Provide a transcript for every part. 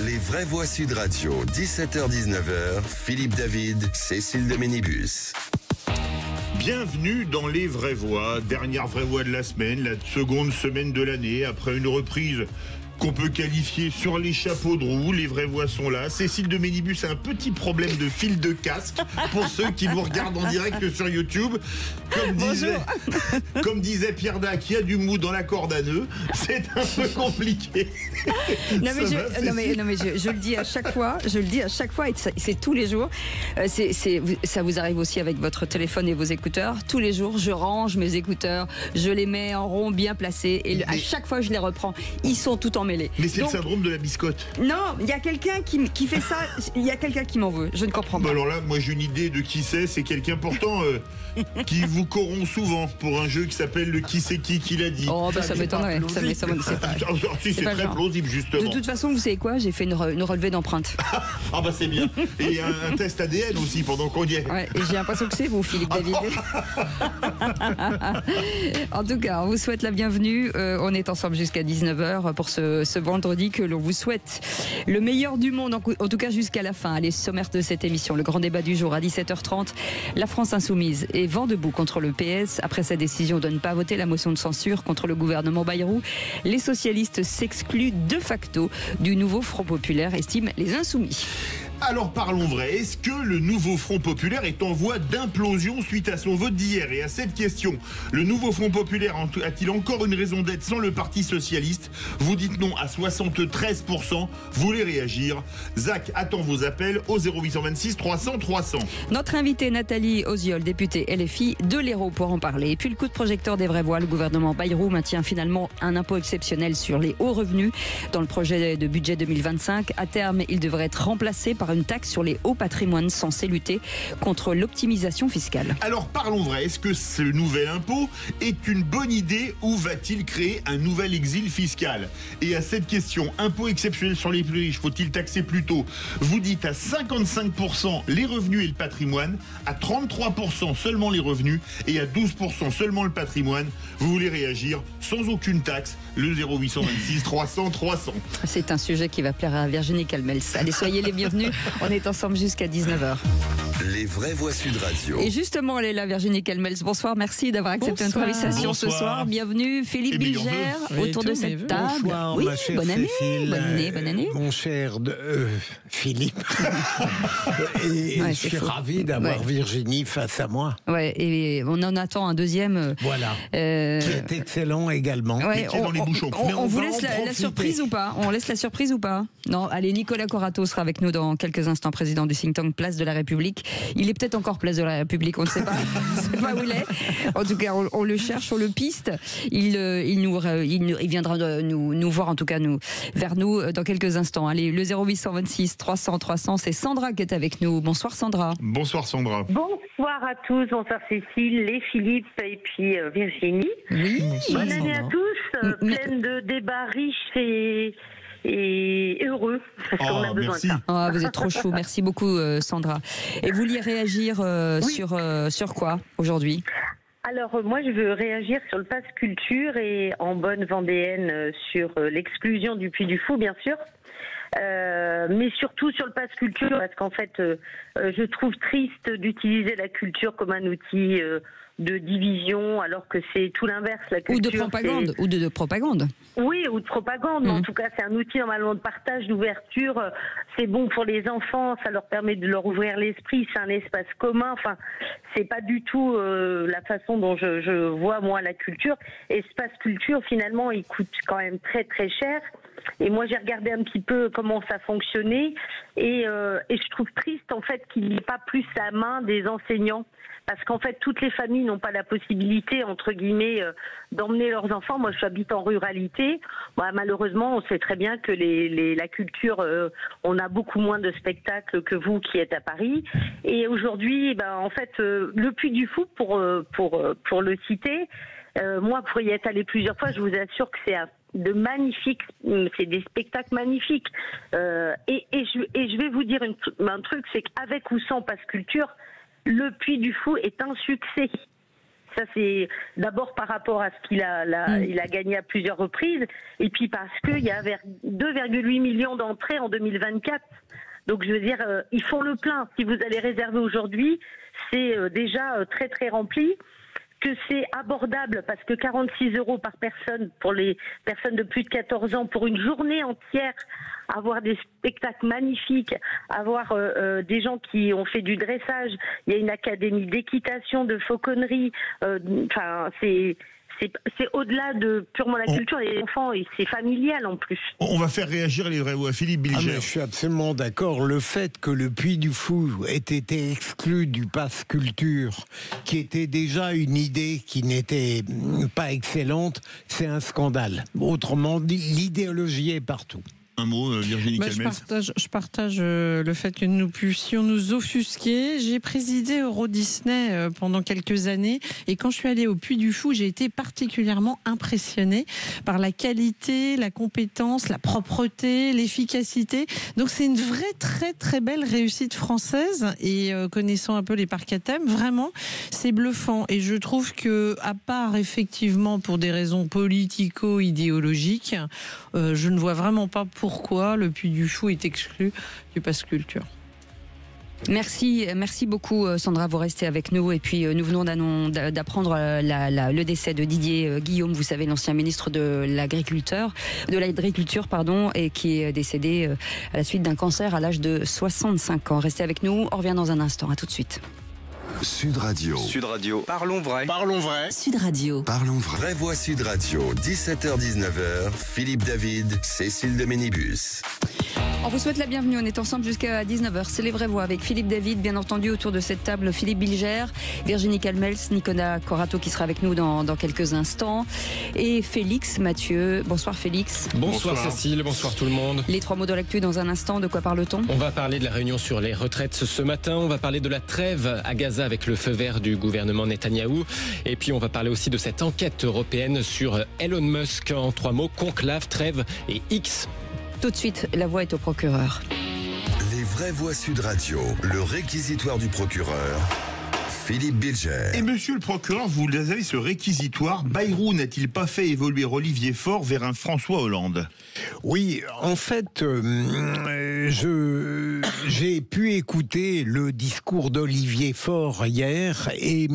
Les vraies voix Sud Radio, 17h-19h, Philippe David, Cécile de Ménibus. Bienvenue dans Les Vraies Voix, dernière vraie voix de la semaine, la seconde semaine de l'année, après une reprise qu'on peut qualifier sur les chapeaux de roue. Les vraies voix sont là. Cécile de Ménibus a un petit problème de fil de casque pour ceux qui nous regardent en direct sur YouTube. Comme disait Pierre Dac, il y a du mou dans la corde à nœuds. C'est un peu compliqué. Non mais je le dis à chaque fois. Et c'est tous les jours. Ça vous arrive aussi avec votre téléphone et vos écouteurs. Tous les jours, je range mes écouteurs, je les mets en rond bien placés et à chaque fois je les reprends. Ils sont tout en mêlés. Mais c'est le syndrome de la biscotte. Non, il y a quelqu'un qui fait ça. Il y a quelqu'un qui m'en veut. Je ne comprends pas. Alors là, moi j'ai une idée de qui c'est. C'est quelqu'un pourtant qui vous corrompt souvent pour un jeu qui s'appelle le qui c'est qui l'a dit. Oh bah ça m'étonnerait. Si, c'est très plausible justement. De toute façon, vous savez quoi? J'ai fait une relevée d'empreintes. Ah bah c'est bien. Et un test ADN aussi pendant qu'on y est. Ouais, et j'ai l'impression que c'est vous, Philippe David. En tout cas, on vous souhaite la bienvenue. On est ensemble jusqu'à 19h pour ce vendredi que l'on vous souhaite le meilleur du monde, en tout cas jusqu'à la fin. Allez, sommaire de cette émission, le grand débat du jour à 17h30. La France insoumise est vent debout contre le PS après sa décision de ne pas voter la motion de censure contre le gouvernement Bayrou. Les socialistes s'excluent de facto du nouveau Front populaire, estiment les insoumis. Alors parlons vrai, est-ce que le nouveau Front populaire est en voie d'implosion suite à son vote d'hier? Et à cette question, le nouveau Front populaire a-t-il encore une raison d'être sans le Parti socialiste? Vous dites non à 73%, vous voulez réagir? Zach attend vos appels au 0826 300 300. Notre invitée Nathalie Oziol, députée LFI de l'Hérault pour en parler. Et puis le coup de projecteur des vraies voix, le gouvernement Bayrou maintient finalement un impôt exceptionnel sur les hauts revenus dans le projet de budget 2025. À terme, il devrait être remplacé par une taxe sur les hauts patrimoines censée lutter contre l'optimisation fiscale. Alors parlons vrai, est-ce que ce nouvel impôt est une bonne idée ou va-t-il créer un nouvel exil fiscal? Et à cette question, impôt exceptionnel sur les plus riches, faut-il taxer plus tôt? Vous dites à 55% les revenus et le patrimoine, à 33% seulement les revenus et à 12% seulement le patrimoine. Vous voulez réagir sans aucune taxe, le 0826 300 300. C'est un sujet qui va plaire à Virginie Calmels. Allez, soyez les bienvenus. On est ensemble jusqu'à 19h. Les vraies voix Sud Radio. Et justement, elle est là, Virginie Calmels. Bonsoir, merci d'avoir accepté notre invitation ce soir. Bienvenue, Philippe Bilger, autour de cette table. Bonsoir, oui, ma chère bonne année, Cécile, bonne année. Mon cher Philippe. Et Ouais, je suis ravi d'avoir Virginie face à moi. Ouais, et on en attend un deuxième. Voilà. Qui est excellent également. Ouais, dans les bouchons. On vous va laisse en la profiter. surprise ou pas? On laisse la surprise ou pas? Non, allez, Nicolas Corato sera avec nous dans quelques instants, président du think tank Place de la République. Il est peut-être encore Place de la République, on ne sait pas. On ne sait pas où il est. En tout cas, on le cherche, on le piste. Il viendra nous voir, en tout cas vers nous dans quelques instants. Allez, le 0826 300 300, c'est Sandra qui est avec nous. Bonsoir Sandra. Bonsoir Sandra. Bonsoir à tous, bonsoir Cécile, et Philippe et puis Virginie. Oui. Bonne année à tous, pleine de débats riches et heureux, parce qu'on a besoin merci. de ça. Oh, vous êtes trop chou, merci beaucoup Sandra. Et vous vouliez réagir sur quoi aujourd'hui? Alors moi je veux réagir sur le pass culture et en bonne vendéenne sur l'exclusion du Puy du Fou bien sûr. Mais surtout sur le pass culture parce qu'en fait je trouve triste d'utiliser la culture comme un outil de division alors que c'est tout l'inverse. La culture, Ou de propagande, ou de propagande. Oui, ou de propagande, mais en tout cas c'est un outil normalement de partage, d'ouverture, c'est bon pour les enfants, ça leur permet de leur ouvrir l'esprit, c'est un espace commun, enfin c'est pas du tout la façon dont je vois moi la culture. Espace culture finalement il coûte quand même très très cher. Et moi j'ai regardé un petit peu comment ça fonctionnait et je trouve triste en fait qu'il n'y ait pas plus la main des enseignants. Parce qu'en fait, toutes les familles n'ont pas la possibilité, entre guillemets, d'emmener leurs enfants. Moi, j'habite en ruralité. Malheureusement, on sait très bien que la culture, on a beaucoup moins de spectacles que vous qui êtes à Paris. Et aujourd'hui, en fait, le Puy du Fou, pour le citer, moi, pour y être allé plusieurs fois, je vous assure que c'est c'est des spectacles magnifiques. Et je vais vous dire un truc, c'est qu'avec ou sans passe culture, le Puy du Fou est un succès. Ça, c'est d'abord par rapport à ce qu'il il a gagné à plusieurs reprises, et puis parce qu'il y a 2,8 millions d'entrées en 2024. Donc, je veux dire, ils font le plein. Si vous allez réserver aujourd'hui, c'est déjà très, très rempli. Que c'est abordable parce que 46 € par personne pour les personnes de plus de 14 ans pour une journée entière, avoir des spectacles magnifiques, avoir des gens qui ont fait du dressage, il y a une académie d'équitation, de fauconnerie, enfin c'est au-delà de purement la culture des enfants et c'est familial en plus. On va faire réagir les vrais ou à Philippe Bilger. Je suis absolument d'accord. Le fait que le Puy du Fou ait été exclu du pass culture, qui était déjà une idée qui n'était pas excellente, c'est un scandale. Autrement dit, l'idéologie est partout. Un mot, Virginie Calmels. Je partage le fait que nous puissions nous offusquer. J'ai présidé Euro Disney pendant quelques années et quand je suis allée au Puy du Fou, j'ai été particulièrement impressionnée par la qualité, la compétence, la propreté, l'efficacité. Donc c'est une vraie très très belle réussite française et connaissant un peu les parcs à thème, vraiment c'est bluffant et je trouve que à part effectivement pour des raisons politico-idéologiques, je ne vois vraiment pas pourquoi le Puy du Fou est exclu du pass culture. Merci beaucoup Sandra, vous restez avec nous et puis nous venons d'apprendre le décès de Didier Guillaume, vous savez l'ancien ministre de l'agriculture et qui est décédé à la suite d'un cancer à l'âge de 65 ans. Restez avec nous, on revient dans un instant, à tout de suite. Sud Radio. Sud Radio. Parlons vrai. Parlons vrai. Sud Radio. Parlons vrai. Vraie Voix Sud Radio. 17h-19h. Philippe David, Cécile de Ménibus. On vous souhaite la bienvenue, on est ensemble jusqu'à 19h. C'est les vraies voix avec Philippe David, bien entendu autour de cette table Philippe Bilger, Virginie Calmels, Nicolas Corato qui sera avec nous dans quelques instants et Félix Mathieu. Bonsoir Félix. Bonsoir Cécile, bonsoir tout le monde. Les trois mots de l'actu dans un instant, de quoi parle-t-on ? On va parler de la réunion sur les retraites ce matin, on va parler de la trêve à Gaza avec le feu vert du gouvernement Netanyahou et puis on va parler aussi de cette enquête européenne sur Elon Musk. En 3 mots, conclave, trêve et X. Tout de suite, la voix est au procureur. Les vraies voix Sud Radio, le réquisitoire du procureur, Philippe Bilger. Et monsieur le procureur, vous avez ce réquisitoire. Bayrou n'a-t-il pas fait évoluer Olivier Faure vers un François Hollande ? Oui, en fait, j'ai pu écouter le discours d'Olivier Faure hier et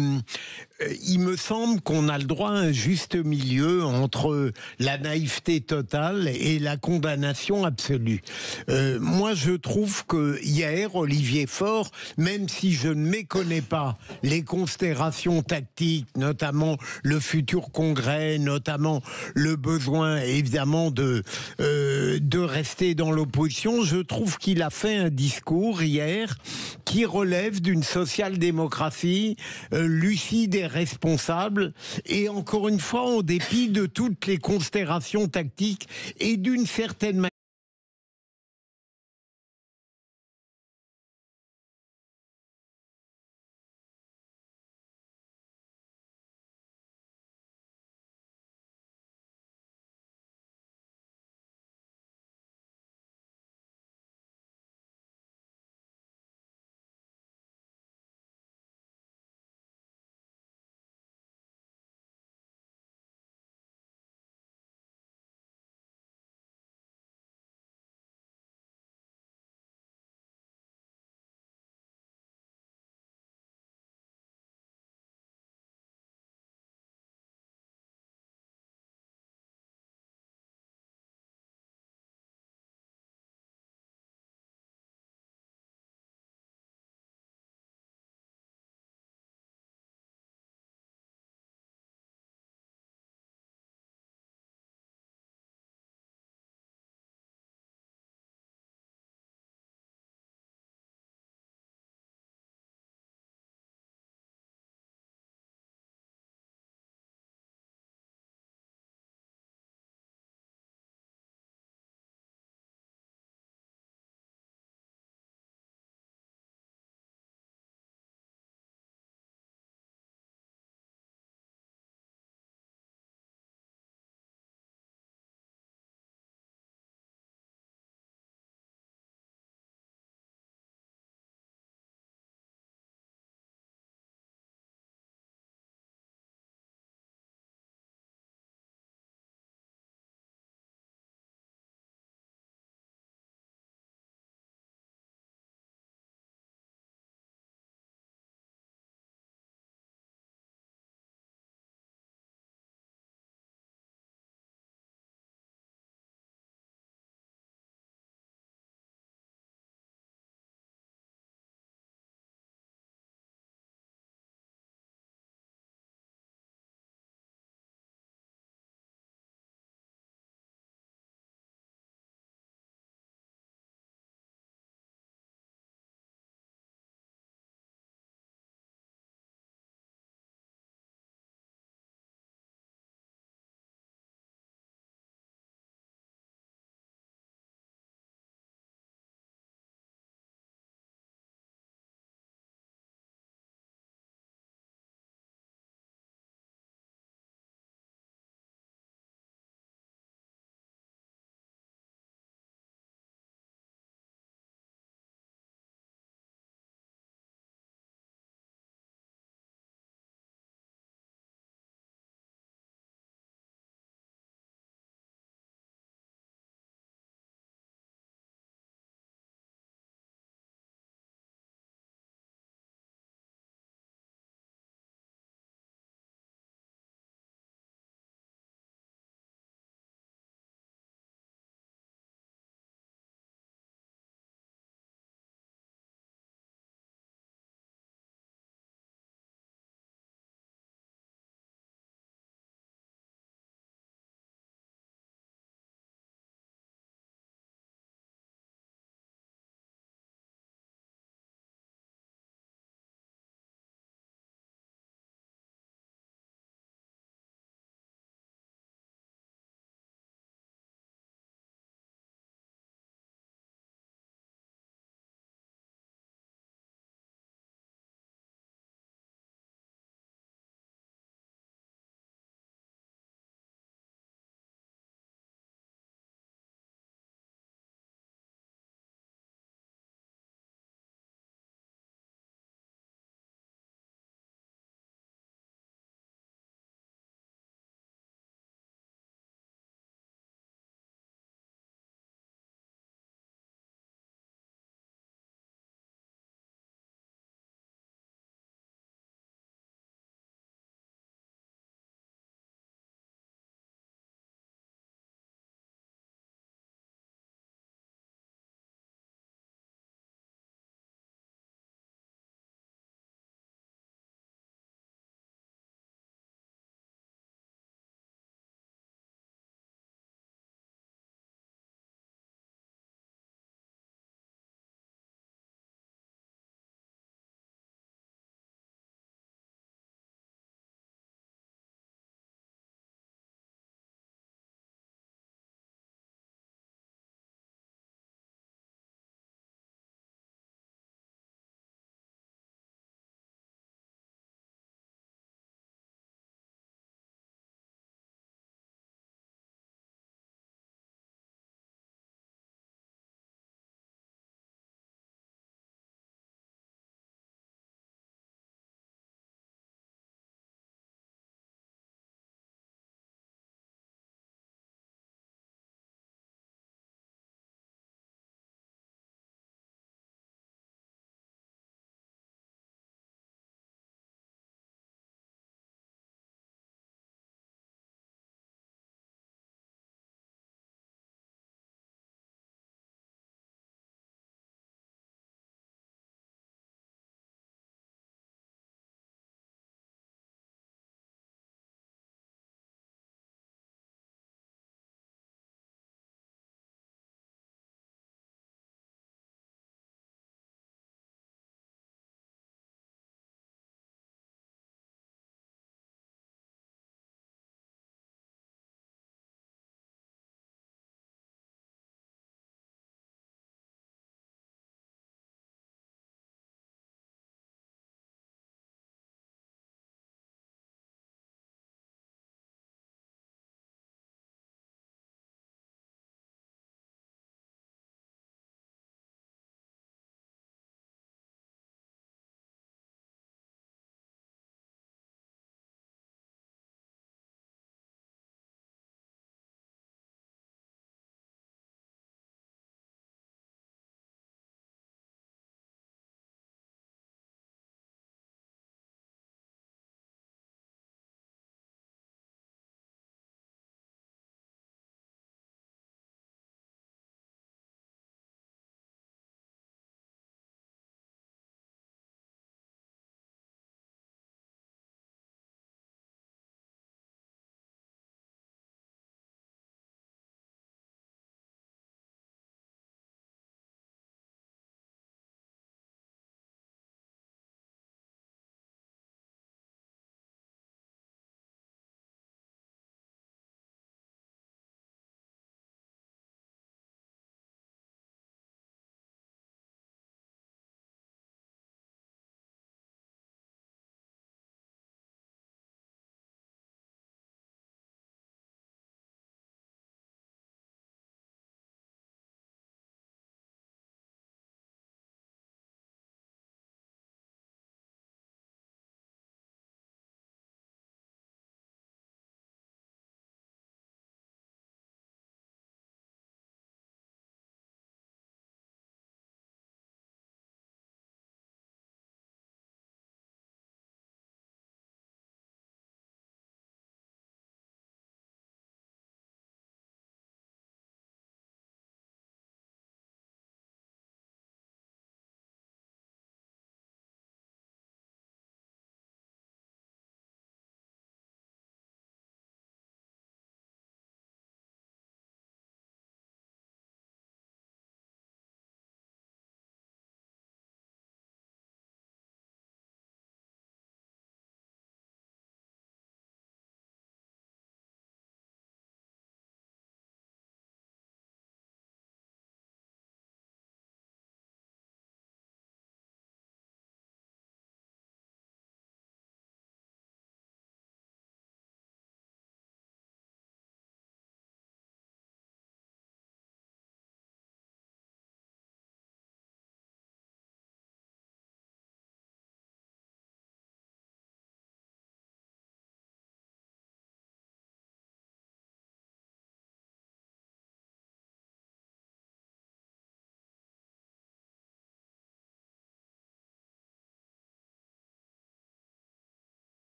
il me semble qu'on a le droit à un juste milieu entre la naïveté totale et la condamnation absolue. Moi, je trouve que hier, Olivier Faure, même si je ne méconnais pas les considérations tactiques, notamment le futur congrès, notamment le besoin évidemment de rester dans l'opposition, je trouve qu'il a fait un discours hier qui relève d'une social-démocratie lucide et responsable, et encore une fois, en dépit de toutes les considérations tactiques et d'une certaine manière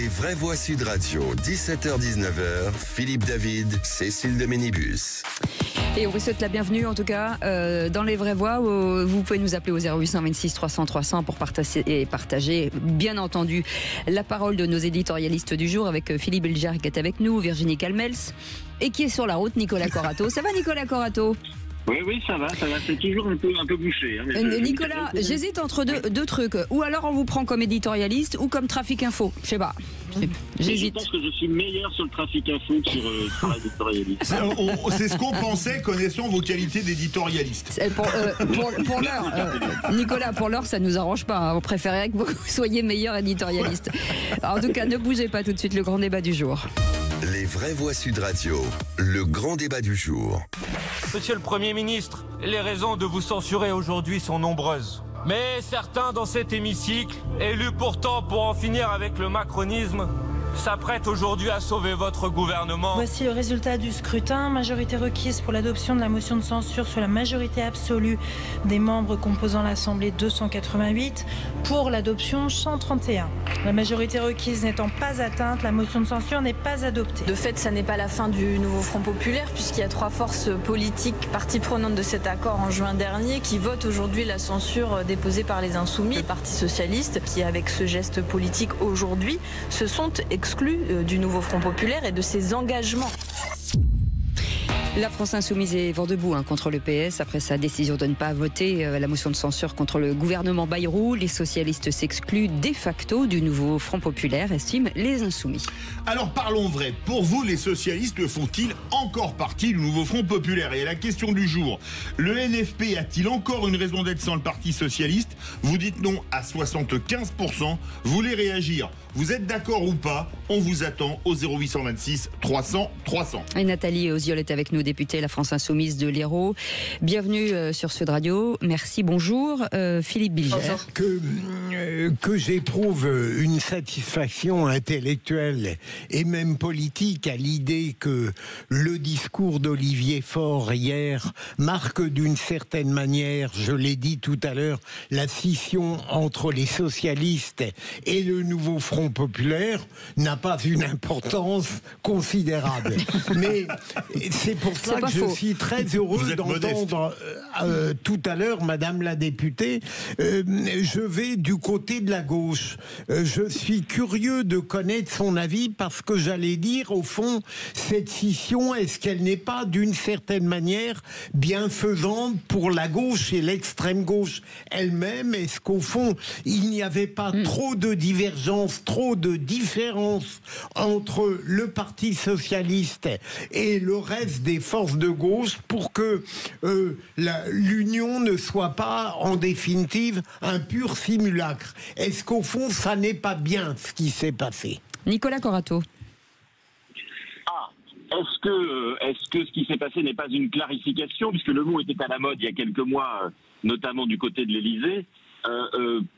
Les vraies voix Sud Radio, 17h-19h, Philippe David, Cécile de Ménibus. Et on vous souhaite la bienvenue en tout cas dans les vraies voix. Vous pouvez nous appeler au 0826 300 300 pour partager bien entendu la parole de nos éditorialistes du jour avec Philippe Bilger qui est avec nous, Virginie Calmels et qui est sur la route, Nicolas Corato. Ça va Nicolas Corato? Oui, ça va, c'est toujours un peu bouché. Hein, Nicolas, j'hésite entre deux trucs. Ou alors on vous prend comme éditorialiste ou comme trafic info. Je sais pas. J'hésite. Je pense que je suis meilleur sur le trafic info que sur l'éditorialiste. C'est ce qu'on pensait, connaissant vos qualités d'éditorialiste. Pour l'heure, Nicolas, pour l'heure, ça nous arrange pas. Hein. On préférait que vous soyez meilleur éditorialiste. En tout cas, ne bougez pas tout de suite. Le grand débat du jour. Les vraies voix Sud Radio, le grand débat du jour. Monsieur le Premier ministre, les raisons de vous censurer aujourd'hui sont nombreuses. Mais certains dans cet hémicycle, élus pourtant pour en finir avec le macronisme, s'apprêtent aujourd'hui à sauver votre gouvernement. Voici le résultat du scrutin. Majorité requise pour l'adoption de la motion de censure sur la majorité absolue des membres composant l'Assemblée 288. Pour l'adoption 131. La majorité requise n'étant pas atteinte, la motion de censure n'est pas adoptée. De fait, ça n'est pas la fin du nouveau Front populaire puisqu'il y a 3 forces politiques parties prenantes de cet accord en juin dernier qui votent aujourd'hui la censure déposée par les Insoumis. Le Parti socialiste qui, avec ce geste politique aujourd'hui, se sont exclus du nouveau Front populaire et de ses engagements. La France Insoumise est vent debout contre le PS après sa décision de ne pas voter la motion de censure contre le gouvernement Bayrou. Les socialistes s'excluent de facto du nouveau Front populaire, estiment les Insoumis. Alors parlons vrai. Pour vous, les socialistes font-ils encore partie du nouveau Front populaire? Et à la question du jour, le NFP a-t-il encore une raison d'être sans le Parti socialiste? Vous dites non à 75%. Vous voulez réagir? Vous êtes d'accord ou pas? On vous attend au 0826 300 300. Et Nathalie Oziol est avec nous, députée La France Insoumise de l'Hérault. Bienvenue sur Sud Radio. Merci, bonjour. Philippe Bilger. Que j'éprouve une satisfaction intellectuelle et même politique à l'idée que le discours d'Olivier Faure hier marque d'une certaine manière, je l'ai dit tout à l'heure, la scission entre les socialistes et le nouveau Front populaire n'a pas une importance considérable. Mais c'est pour ça que je suis très heureux d'entendre tout à l'heure Madame la députée. Je vais du côté de la gauche. Je suis curieux de connaître son avis parce que j'allais dire, au fond, cette scission, est-ce qu'elle n'est pas d'une certaine manière bienfaisante pour la gauche et l'extrême gauche elle-même? Est-ce qu'au fond, il n'y avait pas trop de divergences, trop de différences entre le Parti socialiste et le reste des forces de gauche pour que l'union ne soit pas en définitive un pur simulacre? Est-ce qu'au fond ça n'est pas bien ce qui s'est passé? Nicolas Corato. Est-ce que ce qui s'est passé n'est pas une clarification, puisque le mot était à la mode il y a quelques mois, notamment du côté de l'Élysée?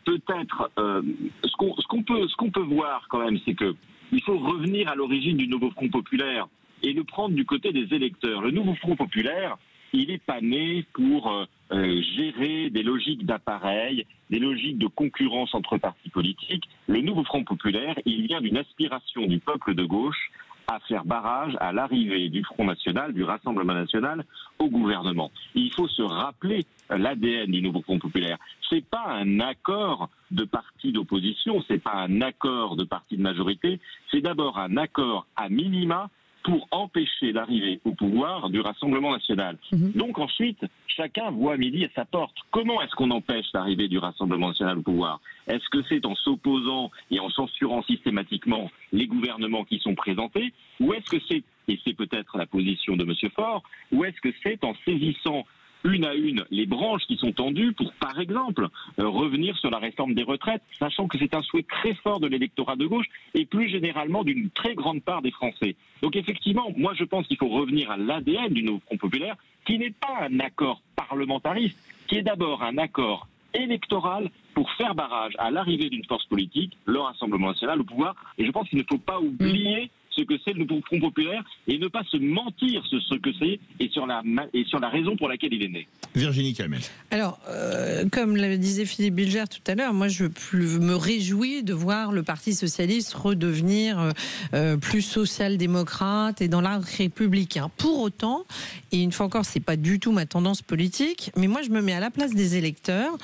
Peut-être ce qu'on peut voir quand même, c'est que il faut revenir à l'origine du nouveau Front populaire et le prendre du côté des électeurs. Le nouveau Front populaire, il n'est pas né pour gérer des logiques d'appareil, des logiques de concurrence entre partis politiques. Le nouveau Front populaire, il vient d'une aspiration du peuple de gauche à faire barrage à l'arrivée du Front national, du Rassemblement national, au gouvernement. Il faut se rappeler l'ADN du nouveau Front populaire. C'est pas un accord de partis d'opposition, c'est pas un accord de partis de majorité, c'est d'abord un accord à minima pour empêcher l'arrivée au pouvoir du Rassemblement national. Donc ensuite, chacun voit midi à sa porte. Comment est-ce qu'on empêche l'arrivée du Rassemblement national au pouvoir? Est-ce que c'est en s'opposant et en censurant systématiquement les gouvernements qui sont présentés? Ou est-ce que c'est, et c'est peut-être la position de M. Faure, ou est-ce que c'est en saisissant une à une les branches qui sont tendues pour, par exemple, revenir sur la réforme des retraites, sachant que c'est un souhait très fort de l'électorat de gauche et plus généralement d'une très grande part des Français. Donc effectivement, moi je pense qu'il faut revenir à l'ADN du nouveau Front populaire, qui n'est pas un accord parlementariste, qui est d'abord un accord électoral pour faire barrage à l'arrivée d'une force politique, le Rassemblement national au pouvoir. Et je pense qu'il ne faut pas oublier ce que c'est le nouveau Front populaire et ne pas se mentir sur ce que c'est et sur la raison pour laquelle il est né. Virginie Kamel. Alors, comme le disait Philippe Bilger tout à l'heure, moi je me réjouis de voir le Parti socialiste redevenir plus social-démocrate et dans l'arc républicain. Pour autant, et une fois encore, c'est pas du tout ma tendance politique, mais moi je me mets à la place des électeurs.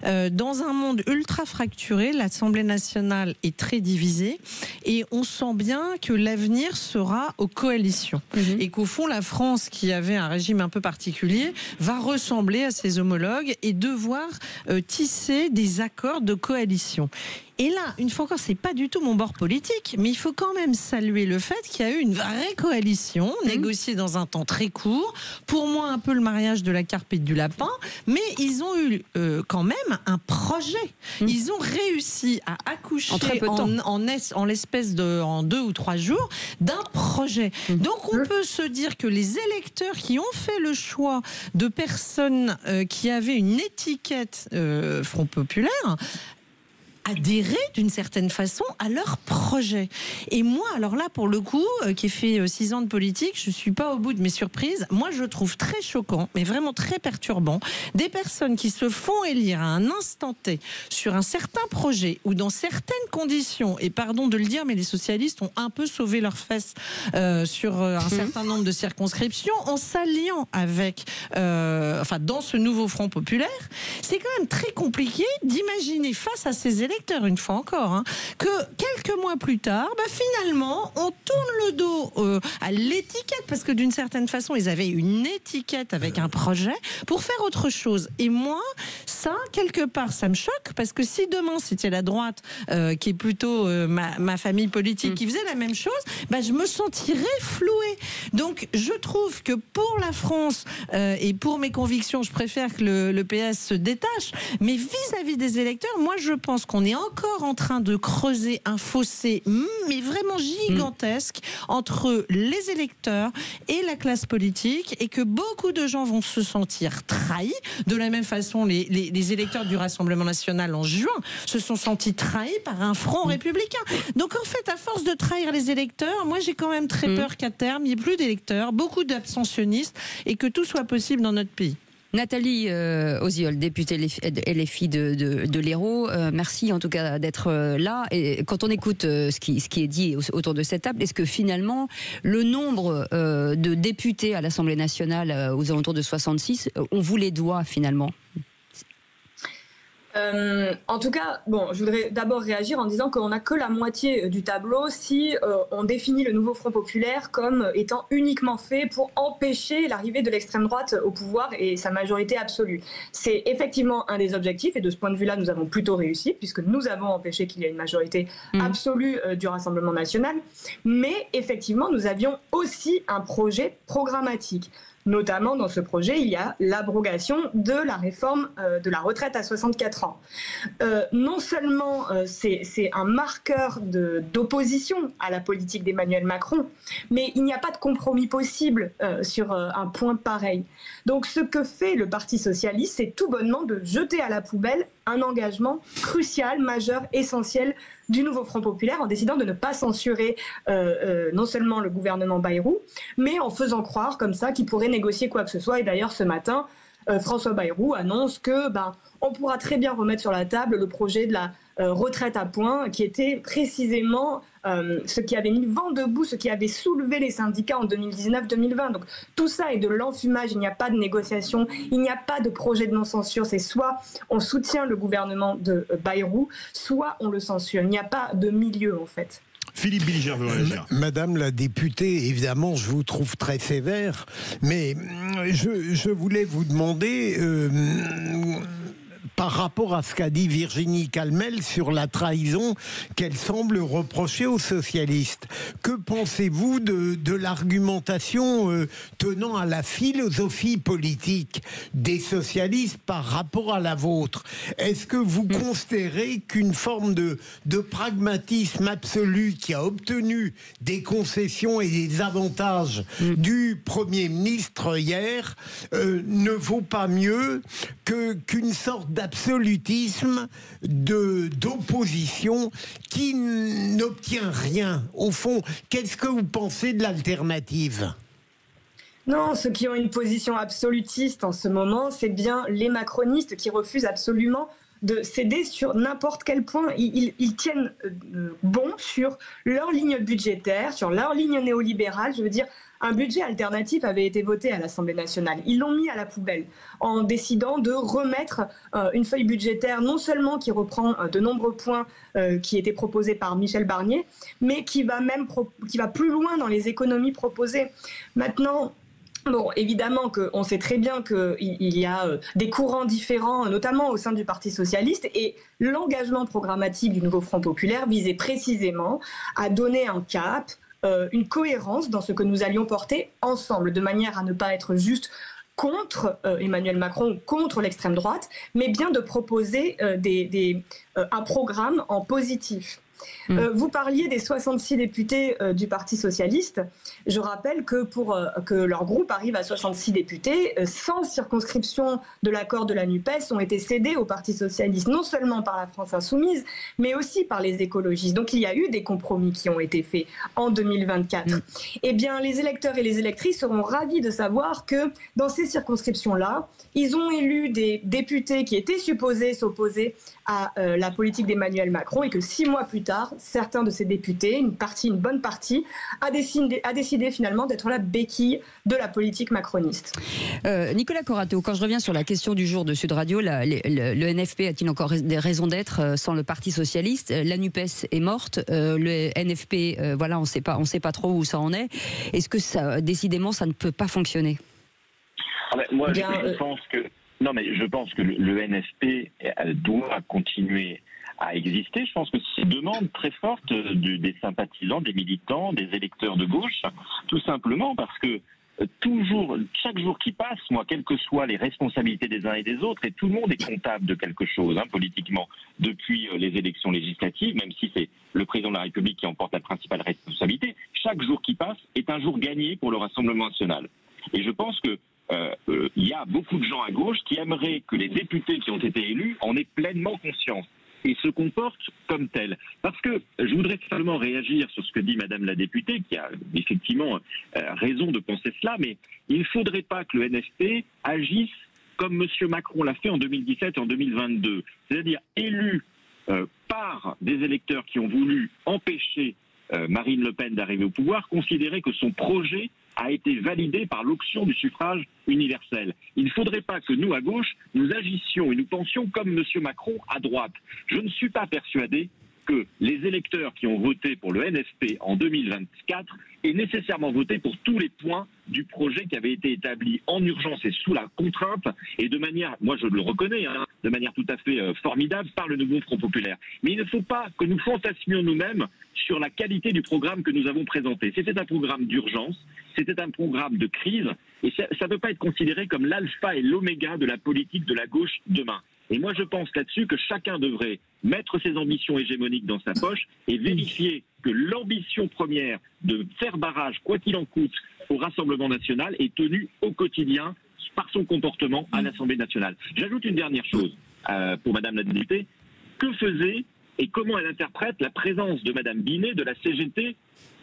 Dans un monde ultra fracturé, l'Assemblée nationale est très divisée et on sent bien que l'avenir sera aux coalitions. Et qu'au fond, la France, qui avait un régime un peu particulier, va ressembler à ses homologues et devoir tisser des accords de coalition. Et là, une fois encore, c'est pas du tout mon bord politique, mais il faut quand même saluer le fait qu'il y a eu une vraie coalition, négociée dans un temps très court. Pour moi, un peu le mariage de la carpe et du lapin, mais ils ont eu quand même un projet. Ils ont réussi à accoucher en l'espace de en 2 ou 3 jours d'un projet. Donc on peut se dire que les électeurs qui ont fait le choix de personnes qui avaient une étiquette Front populaire adhérer d'une certaine façon à leur projet. Et moi, alors là, pour le coup, qui ai fait 6 ans de politique, je suis pas au bout de mes surprises. Moi, je trouve très choquant, mais vraiment très perturbant, des personnes qui se font élire à un instant T sur un certain projet ou dans certaines conditions, et pardon de le dire, mais les socialistes ont un peu sauvé leurs fesses sur un certain nombre de circonscriptions en s'alliant avec, dans ce nouveau Front populaire. C'est quand même très compliqué d'imaginer face à ces électeurs, une fois encore, que quelques mois plus tard, finalement, on tourne le dos à l'étiquette, parce que d'une certaine façon, ils avaient une étiquette avec un projet pour faire autre chose. Et moi, ça, quelque part, ça me choque, parce que si demain, c'était la droite, qui est plutôt ma famille politique, qui faisait la même chose, je me sentirais flouée. Donc, je trouve que pour la France et pour mes convictions, je préfère que le PS se détache, mais vis-à-vis des électeurs, moi, je pense qu'on est encore en train de creuser un fossé, mais vraiment gigantesque, entre les électeurs et la classe politique, et que beaucoup de gens vont se sentir trahis. De la même façon, les électeurs du Rassemblement national en juin se sont sentis trahis par un front républicain. Donc en fait, à force de trahir les électeurs, moi j'ai quand même très peur qu'à terme, il n'y ait plus d'électeurs, beaucoup d'abstentionnistes, et que tout soit possible dans notre pays. Nathalie Oziol, députée LFI de l'Hérault, merci en tout cas d'être là. Et quand on écoute ce qui est dit autour de cette table, est-ce que finalement le nombre de députés à l'Assemblée nationale aux alentours de 66, on vous les doit finalement ? En tout cas, je voudrais d'abord réagir en disant qu'on n'a que la moitié du tableau si on définit le nouveau Front populaire comme étant uniquement fait pour empêcher l'arrivée de l'extrême droite au pouvoir et sa majorité absolue. C'est effectivement un des objectifs, et de ce point de vue-là, nous avons plutôt réussi, puisque nous avons empêché qu'il y ait une majorité absolue du Rassemblement national. Mais effectivement, nous avions aussi un projet programmatique. Notamment, dans ce projet, il y a l'abrogation de la réforme de la retraite à 64 ans. Non seulement c'est un marqueur d'opposition à la politique d'Emmanuel Macron, mais il n'y a pas de compromis possible sur un point pareil. Donc ce que fait le Parti socialiste, c'est tout bonnement de jeter à la poubelle un engagement crucial, majeur, essentiel du nouveau Front populaire, en décidant de ne pas censurer non seulement le gouvernement Bayrou, mais en faisant croire comme ça qu'il pourrait négocier quoi que ce soit. Et d'ailleurs, ce matin, François Bayrou annonce que on pourra très bien remettre sur la table le projet de la retraite à points, qui était précisément ce qui avait mis vent debout, ce qui avait soulevé les syndicats en 2019-2020. Donc tout ça est de l'enfumage, il n'y a pas de négociation, il n'y a pas de projet de non-censure. C'est soit on soutient le gouvernement de Bayrou, soit on le censure. Il n'y a pas de milieu en fait. Philippe Bilger veut réagir. Madame la députée, évidemment, je vous trouve très sévère, mais je voulais vous demander, par rapport à ce qu'a dit Virginie Kamel sur la trahison qu'elle semble reprocher aux socialistes, que pensez-vous de l'argumentation tenant à la philosophie politique des socialistes par rapport à la vôtre? Est-ce que vous considérez qu'une forme de pragmatisme absolu qui a obtenu des concessions et des avantages du Premier ministre hier ne vaut pas mieux qu'une sorte d'absolutisme d'opposition qui n'obtient rien. Au fond, qu'est-ce que vous pensez de l'alternative ? Non, ceux qui ont une position absolutiste en ce moment, c'est bien les macronistes qui refusent absolument de céder sur n'importe quel point. Ils tiennent bon sur leur ligne budgétaire, sur leur ligne néolibérale. Je veux dire, un budget alternatif avait été voté à l'Assemblée nationale. Ils l'ont mis à la poubelle en décidant de remettre une feuille budgétaire non seulement qui reprend de nombreux points qui étaient proposés par Michel Barnier, mais qui va plus loin dans les économies proposées. Maintenant, bon, évidemment qu'on sait très bien qu'il y a des courants différents, notamment au sein du Parti socialiste, et l'engagement programmatique du nouveau Front populaire visait précisément à donner un cap, une cohérence dans ce que nous allions porter ensemble, de manière à ne pas être juste contre Emmanuel Macron, contre l'extrême droite, mais bien de proposer un programme en positif. Vous parliez des 66 députés du Parti socialiste. Je rappelle que pour que leur groupe arrive à 66 députés, 100 circonscriptions de l'accord de la NUPES ont été cédées au Parti socialiste, non seulement par la France insoumise, mais aussi par les écologistes. Donc il y a eu des compromis qui ont été faits en 2024. Eh bien, les électeurs et les électrices seront ravis de savoir que dans ces circonscriptions-là, ils ont élu des députés qui étaient supposés s'opposer à la politique d'Emmanuel Macron et que 6 mois plus tard, certains de ces députés, une bonne partie, a décidé finalement d'être la béquille de la politique macroniste. Nicolas Corato, quand je reviens sur la question du jour de Sud Radio, le NFP a-t-il encore des raisons d'être sans le Parti socialiste? La NUPES est morte, le NFP, voilà, on ne sait pas trop où ça en est. Est-ce que ça, décidément, ça ne peut pas fonctionner? Moi, je pense que le NFP doit continuer à exister. Je pense que c'est une demande très forte des sympathisants, des militants, des électeurs de gauche, tout simplement parce que chaque jour qui passe, moi, quelles que soient les responsabilités des uns et des autres, et tout le monde est comptable de quelque chose, politiquement, depuis les élections législatives, même si c'est le président de la République qui emporte la principale responsabilité, chaque jour qui passe est un jour gagné pour le Rassemblement national. Et je pense que il y a beaucoup de gens à gauche qui aimeraient que les députés qui ont été élus en aient pleinement conscience et se comportent comme tels. Parce que je voudrais simplement réagir sur ce que dit Madame la députée, qui a effectivement raison de penser cela, mais il ne faudrait pas que le NFP agisse comme M. Macron l'a fait en 2017 et en 2022, c'est-à-dire élu par des électeurs qui ont voulu empêcher Marine Le Pen d'arriver au pouvoir, considérer que son projet a été validé par l'option du suffrage universel. Il ne faudrait pas que nous, à gauche, nous agissions et nous pensions comme M. Macron à droite. Je ne suis pas persuadé que les électeurs qui ont voté pour le NFP en 2024 aient nécessairement voté pour tous les points du projet qui avait été établi en urgence et sous la contrainte, et de manière, moi je le reconnais, de manière tout à fait formidable par le nouveau Front populaire. Mais il ne faut pas que nous fantasmions nous-mêmes sur la qualité du programme que nous avons présenté. C'était un programme d'urgence, c'était un programme de crise, et ça ne peut pas être considéré comme l'alpha et l'oméga de la politique de la gauche demain. Et moi je pense là-dessus que chacun devrait mettre ses ambitions hégémoniques dans sa poche et vérifier que l'ambition première de faire barrage, quoi qu'il en coûte, au Rassemblement national est tenue au quotidien par son comportement à l'Assemblée nationale. J'ajoute une dernière chose pour Madame la députée. Que faisait et comment elle interprète la présence de Madame Binet de la CGT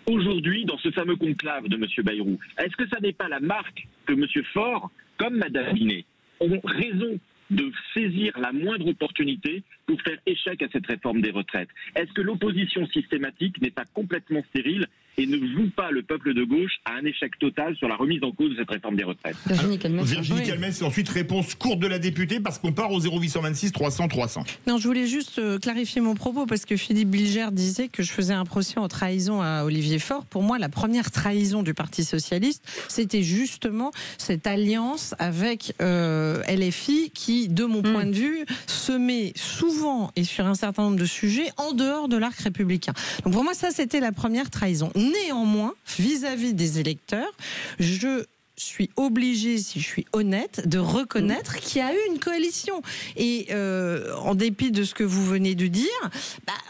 aujourd'hui dans ce fameux conclave de M. Bayrou? Est-ce que ça n'est pas la marque que M. Faure, comme Madame Binet, ont raison de saisir la moindre opportunité pour faire échec à cette réforme des retraites? Est-ce que l'opposition systématique n'est pas complètement stérile et ne voue pas le peuple de gauche à un échec total sur la remise en cause de cette réforme des retraites? Virginie Calmès, et ensuite réponse courte de la députée, parce qu'on part au 0826 300 300. Non, je voulais juste clarifier mon propos, parce que Philippe Bilger disait que je faisais un procès en trahison à Olivier Faure. Pour moi, la première trahison du Parti socialiste, c'était justement cette alliance avec LFI qui, de mon point de vue, se met souvent et sur un certain nombre de sujets en dehors de l'arc républicain. Donc pour moi, ça, c'était la première trahison. Néanmoins, vis-à-vis des électeurs, je suis obligée, si je suis honnête, de reconnaître qu'il y a eu une coalition. Et en dépit de ce que vous venez de dire,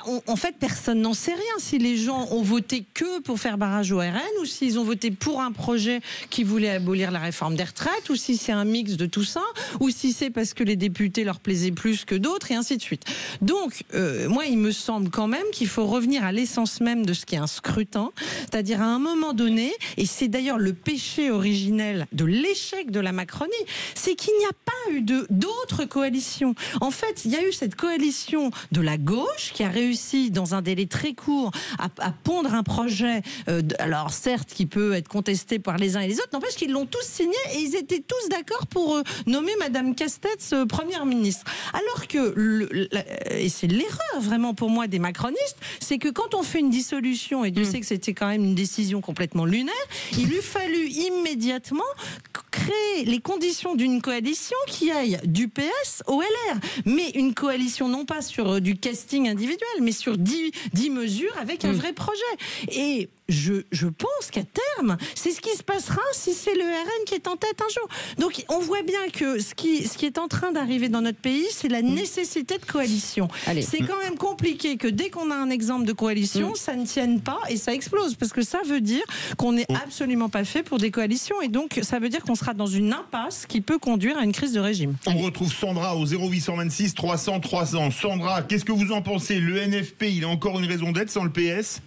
en fait, personne n'en sait rien. Si les gens ont voté que pour faire barrage au RN, ou s'ils ont voté pour un projet qui voulait abolir la réforme des retraites, ou si c'est un mix de tout ça, ou si c'est parce que les députés leur plaisaient plus que d'autres, et ainsi de suite. Donc, moi, il me semble quand même qu'il faut revenir à l'essence même de ce qu'est un scrutin, c'est-à-dire à un moment donné, et c'est d'ailleurs le péché originel de l'échec de la Macronie, c'est qu'il n'y a pas eu d'autres coalitions. En fait, il y a eu cette coalition de la gauche qui a réussi, dans un délai très court, à pondre un projet, alors certes, qui peut être contesté par les uns et les autres, n'empêche qu'ils l'ont tous signé et ils étaient tous d'accord pour nommer Madame Castex première ministre. Alors que, et c'est l'erreur vraiment pour moi des macronistes, c'est que quand on fait une dissolution, et Dieu sait que c'était quand même une décision complètement lunaire, il eût fallu immédiatement créer les conditions d'une coalition qui aille du PS au LR, mais une coalition non pas sur du casting individuel, mais sur 10 mesures avec un vrai projet. Et je pense qu'à terme, c'est ce qui se passera si c'est le RN qui est en tête un jour. Donc on voit bien que ce qui est en train d'arriver dans notre pays, c'est la nécessité de coalition. C'est quand même compliqué que dès qu'on a un exemple de coalition, ça ne tienne pas et ça explose, parce que ça veut dire qu'on n'est absolument pas fait pour des coalitions, et donc ça veut dire qu'on sera dans une impasse qui peut conduire à une crise de régime. On retrouve Sandra au 0826 300 300. Sandra, qu'est-ce que vous en pensez? Le NFP, il a encore une raison d'être sans le PS?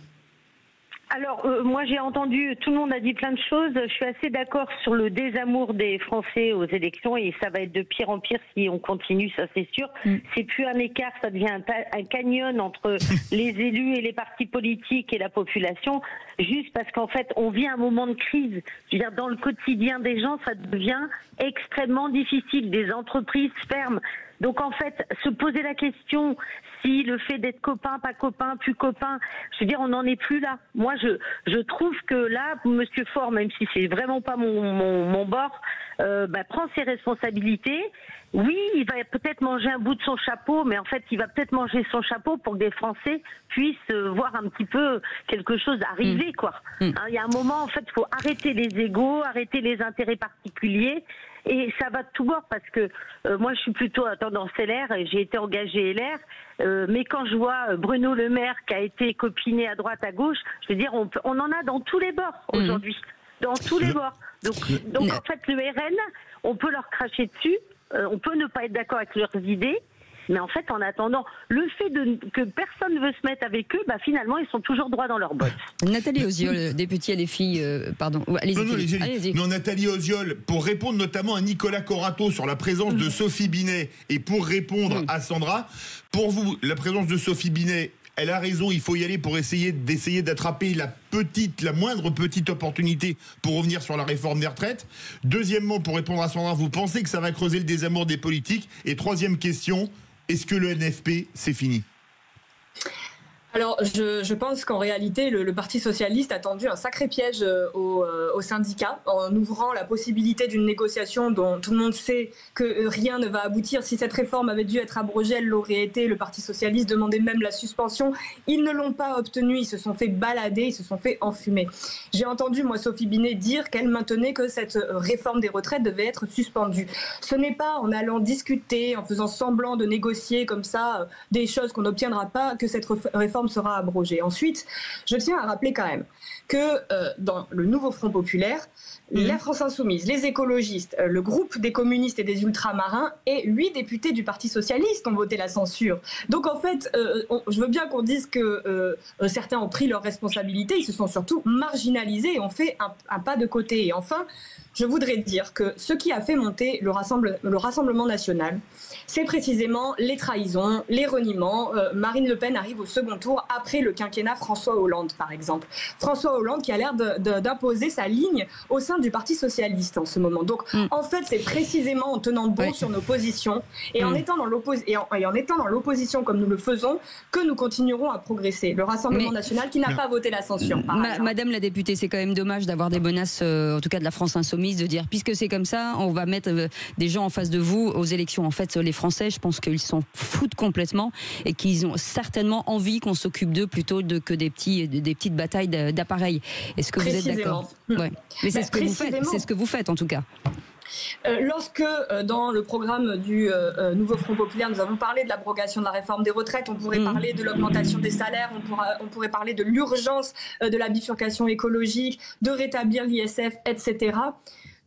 Alors, moi j'ai entendu, tout le monde a dit plein de choses. Je suis assez d'accord sur le désamour des Français aux élections, et ça va être de pire en pire si on continue, ça c'est sûr. C'est plus un écart, ça devient un canyon entre les élus et les partis politiques et la population, juste parce qu'en fait on vit un moment de crise. Je veux dire, dans le quotidien des gens, ça devient extrêmement difficile. Des entreprises ferment. Donc en fait, se poser la question si le fait d'être copain, pas copain, plus copain, je veux dire, on n'en est plus là. Moi, je trouve que là, Monsieur Faure, même si c'est vraiment pas mon bord, prend ses responsabilités. Oui, il va peut-être manger un bout de son chapeau, mais en fait, il va peut-être manger son chapeau pour que des Français puissent voir un petit peu quelque chose arriver, quoi. Il y a un moment, en fait, il faut arrêter les égos, arrêter les intérêts particuliers. Et ça va de tout bord, parce que moi je suis plutôt à tendance LR, et j'ai été engagée LR, mais quand je vois Bruno Le Maire qui a été copiné à droite, à gauche, je veux dire, on en a dans tous les bords aujourd'hui, dans tous les bords. Donc en fait le RN, on peut leur cracher dessus, on peut ne pas être d'accord avec leurs idées, mais en fait, en attendant, le fait que personne ne veut se mettre avec eux, finalement, ils sont toujours droits dans leurs bottes. Nathalie Osiol, députée LFI, pardon. Allez-y. Non, Nathalie Osiol, pour répondre notamment à Nicolas Corato sur la présence de Sophie Binet, et pour répondre à Sandra, pour vous, la présence de Sophie Binet, elle a raison, il faut y aller pour essayer d'attraper la moindre petite opportunité pour revenir sur la réforme des retraites. Deuxièmement, pour répondre à Sandra, vous pensez que ça va creuser le désamour des politiques? Et troisième question, est-ce que le NFP, c'est fini? Alors, je pense qu'en réalité, le Parti socialiste a tendu un sacré piège aux syndicats en ouvrant la possibilité d'une négociation dont tout le monde sait que rien ne va aboutir. Si cette réforme avait dû être abrogée, elle l'aurait été. Le Parti socialiste demandait même la suspension. Ils ne l'ont pas obtenue. Ils se sont fait balader, ils se sont fait enfumer. J'ai entendu, moi, Sophie Binet dire qu'elle maintenait que cette réforme des retraites devait être suspendue. Ce n'est pas en allant discuter, en faisant semblant de négocier comme ça des choses qu'on n'obtiendra pas, que cette réforme sera abrogée. Ensuite, je tiens à rappeler quand même que dans le nouveau Front populaire, la France insoumise, les écologistes, le groupe des communistes et des ultramarins et 8 députés du Parti socialiste ont voté la censure. Donc en fait, je veux bien qu'on dise que certains ont pris leurs responsabilités, ils se sont surtout marginalisés et ont fait un pas de côté. Et enfin, je voudrais dire que ce qui a fait monter le Rassemblement national, c'est précisément les trahisons, les reniements. Marine Le Pen arrive au second tour après le quinquennat François Hollande, par exemple. François Hollande qui a l'air d'imposer sa ligne au sein du Parti socialiste en ce moment. Donc, en fait, c'est précisément en tenant bon sur nos positions et en étant dans l'opposition comme nous le faisons que nous continuerons à progresser. Le Rassemblement national qui n'a pas voté la censure. Madame la députée, c'est quand même dommage d'avoir des menaces, en tout cas de la France insoumise, de dire puisque c'est comme ça, on va mettre des gens en face de vous aux élections. En fait, les Français, je pense qu'ils s'en foutent complètement et qu'ils ont certainement envie qu'on s'occupe d'eux plutôt que des petites batailles d'appareils. Est-ce que vous êtes d'accord? Ouais. Mais c'est ce que vous faites. C'est ce que vous faites en tout cas. Lorsque, dans le programme du nouveau Front Populaire, nous avons parlé de l'abrogation de la réforme des retraites, on pourrait parler de l'augmentation des salaires, on pourrait parler de l'urgence de la bifurcation écologique, de rétablir l'ISF, etc.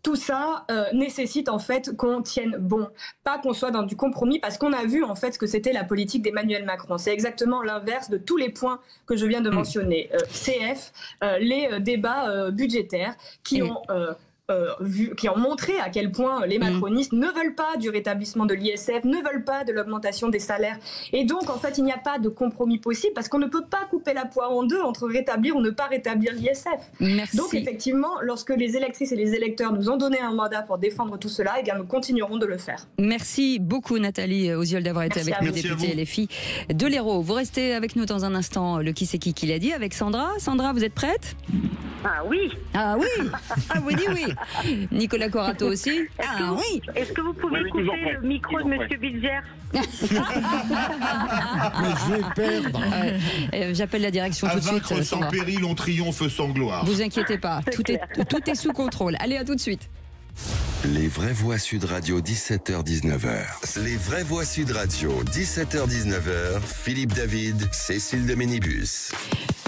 Tout ça nécessite en fait qu'on tienne bon, pas qu'on soit dans du compromis, parce qu'on a vu en fait ce que c'était la politique d'Emmanuel Macron. C'est exactement l'inverse de tous les points que je viens de mentionner. CF, les débats budgétaires qui ont montré à quel point les macronistes ne veulent pas du rétablissement de l'ISF, ne veulent pas de l'augmentation des salaires. Et donc, en fait, il n'y a pas de compromis possible parce qu'on ne peut pas couper la poire en deux entre rétablir ou ne pas rétablir l'ISF. Merci. Donc, effectivement, lorsque les électrices et les électeurs nous ont donné un mandat pour défendre tout cela, eh bien, nous continuerons de le faire. Merci beaucoup, Nathalie Osiol, d'avoir été avec nous, députée LFI de l'Hérault. Vous restez avec nous dans un instant, le Qui c'est qui l'a dit, avec Sandra. Sandra, vous êtes prête ? Ah oui. Ah oui. Ah, vous dites oui. Nicolas Corato aussi. Oui. Est-ce que vous pouvez couper le micro de M. Bilger? Mais je vais perdre. J'appelle la direction tout de suite. À vaincre sans péril, on triomphe sans gloire. Vous inquiétez pas, tout est sous contrôle. Allez, à tout de suite. Les vraies voix Sud Radio, 17h-19h. Les vraies voix Sud Radio, 17h-19h. Philippe David, Cécile de Ménibus.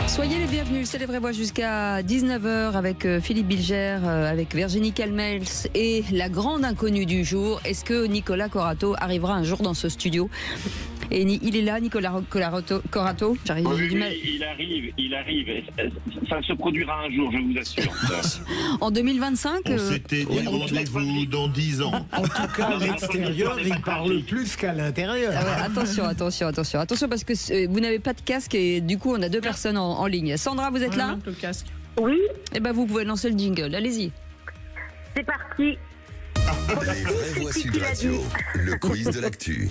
Soyez les bienvenus, c'est les vraies voix jusqu'à 19h avec Philippe Bilger, avec Virginie Calmels et la grande inconnue du jour. Est-ce que Nicolas Corato arrivera un jour dans ce studio ? Et il est là, Nicolas Corato. Oui, il arrive. Ça se produira un jour, je vous assure. En 2025 on s'était dit rendez-vous dans 10 ans. En tout cas, à l'extérieur, il parle plus qu'à l'intérieur. Attention, parce que vous n'avez pas de casque et du coup, on a deux personnes en ligne. Sandra, vous êtes là ? Le casque. Oui. Eh ben, vous pouvez lancer le jingle. Allez-y. C'est parti. Les vraies voix Sud Radio, le quiz de l'actu.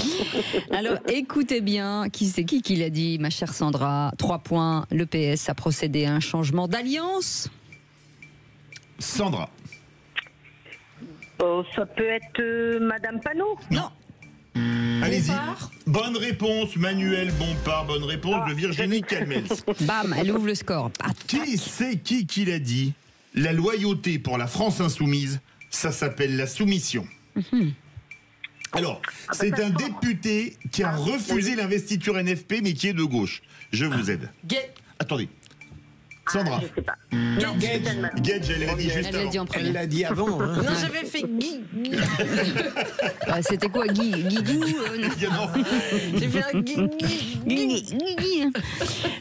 Alors écoutez bien, qui c'est qui l'a dit, ma chère Sandra ? 3 points, le PS a procédé à un changement d'alliance. Sandra. Ça peut être Madame Panot ? Non. Allez-y. Bonne réponse, Manuel Bompard. Bonne réponse de Virginie Calmels. Bam, elle ouvre le score. Qui c'est qui l'a dit ? La loyauté pour la France insoumise, ça s'appelle la soumission. Alors, c'est un député qui a refusé l'investiture NFP, mais qui est de gauche. Je vous aide. Attendez. Sandra. Je sais pas. Guedj, elle l'a dit juste avant. Elle l'a dit avant. Hein. Non, j'avais fait Guy. C'était quoi, Guy J'ai fait un Guy.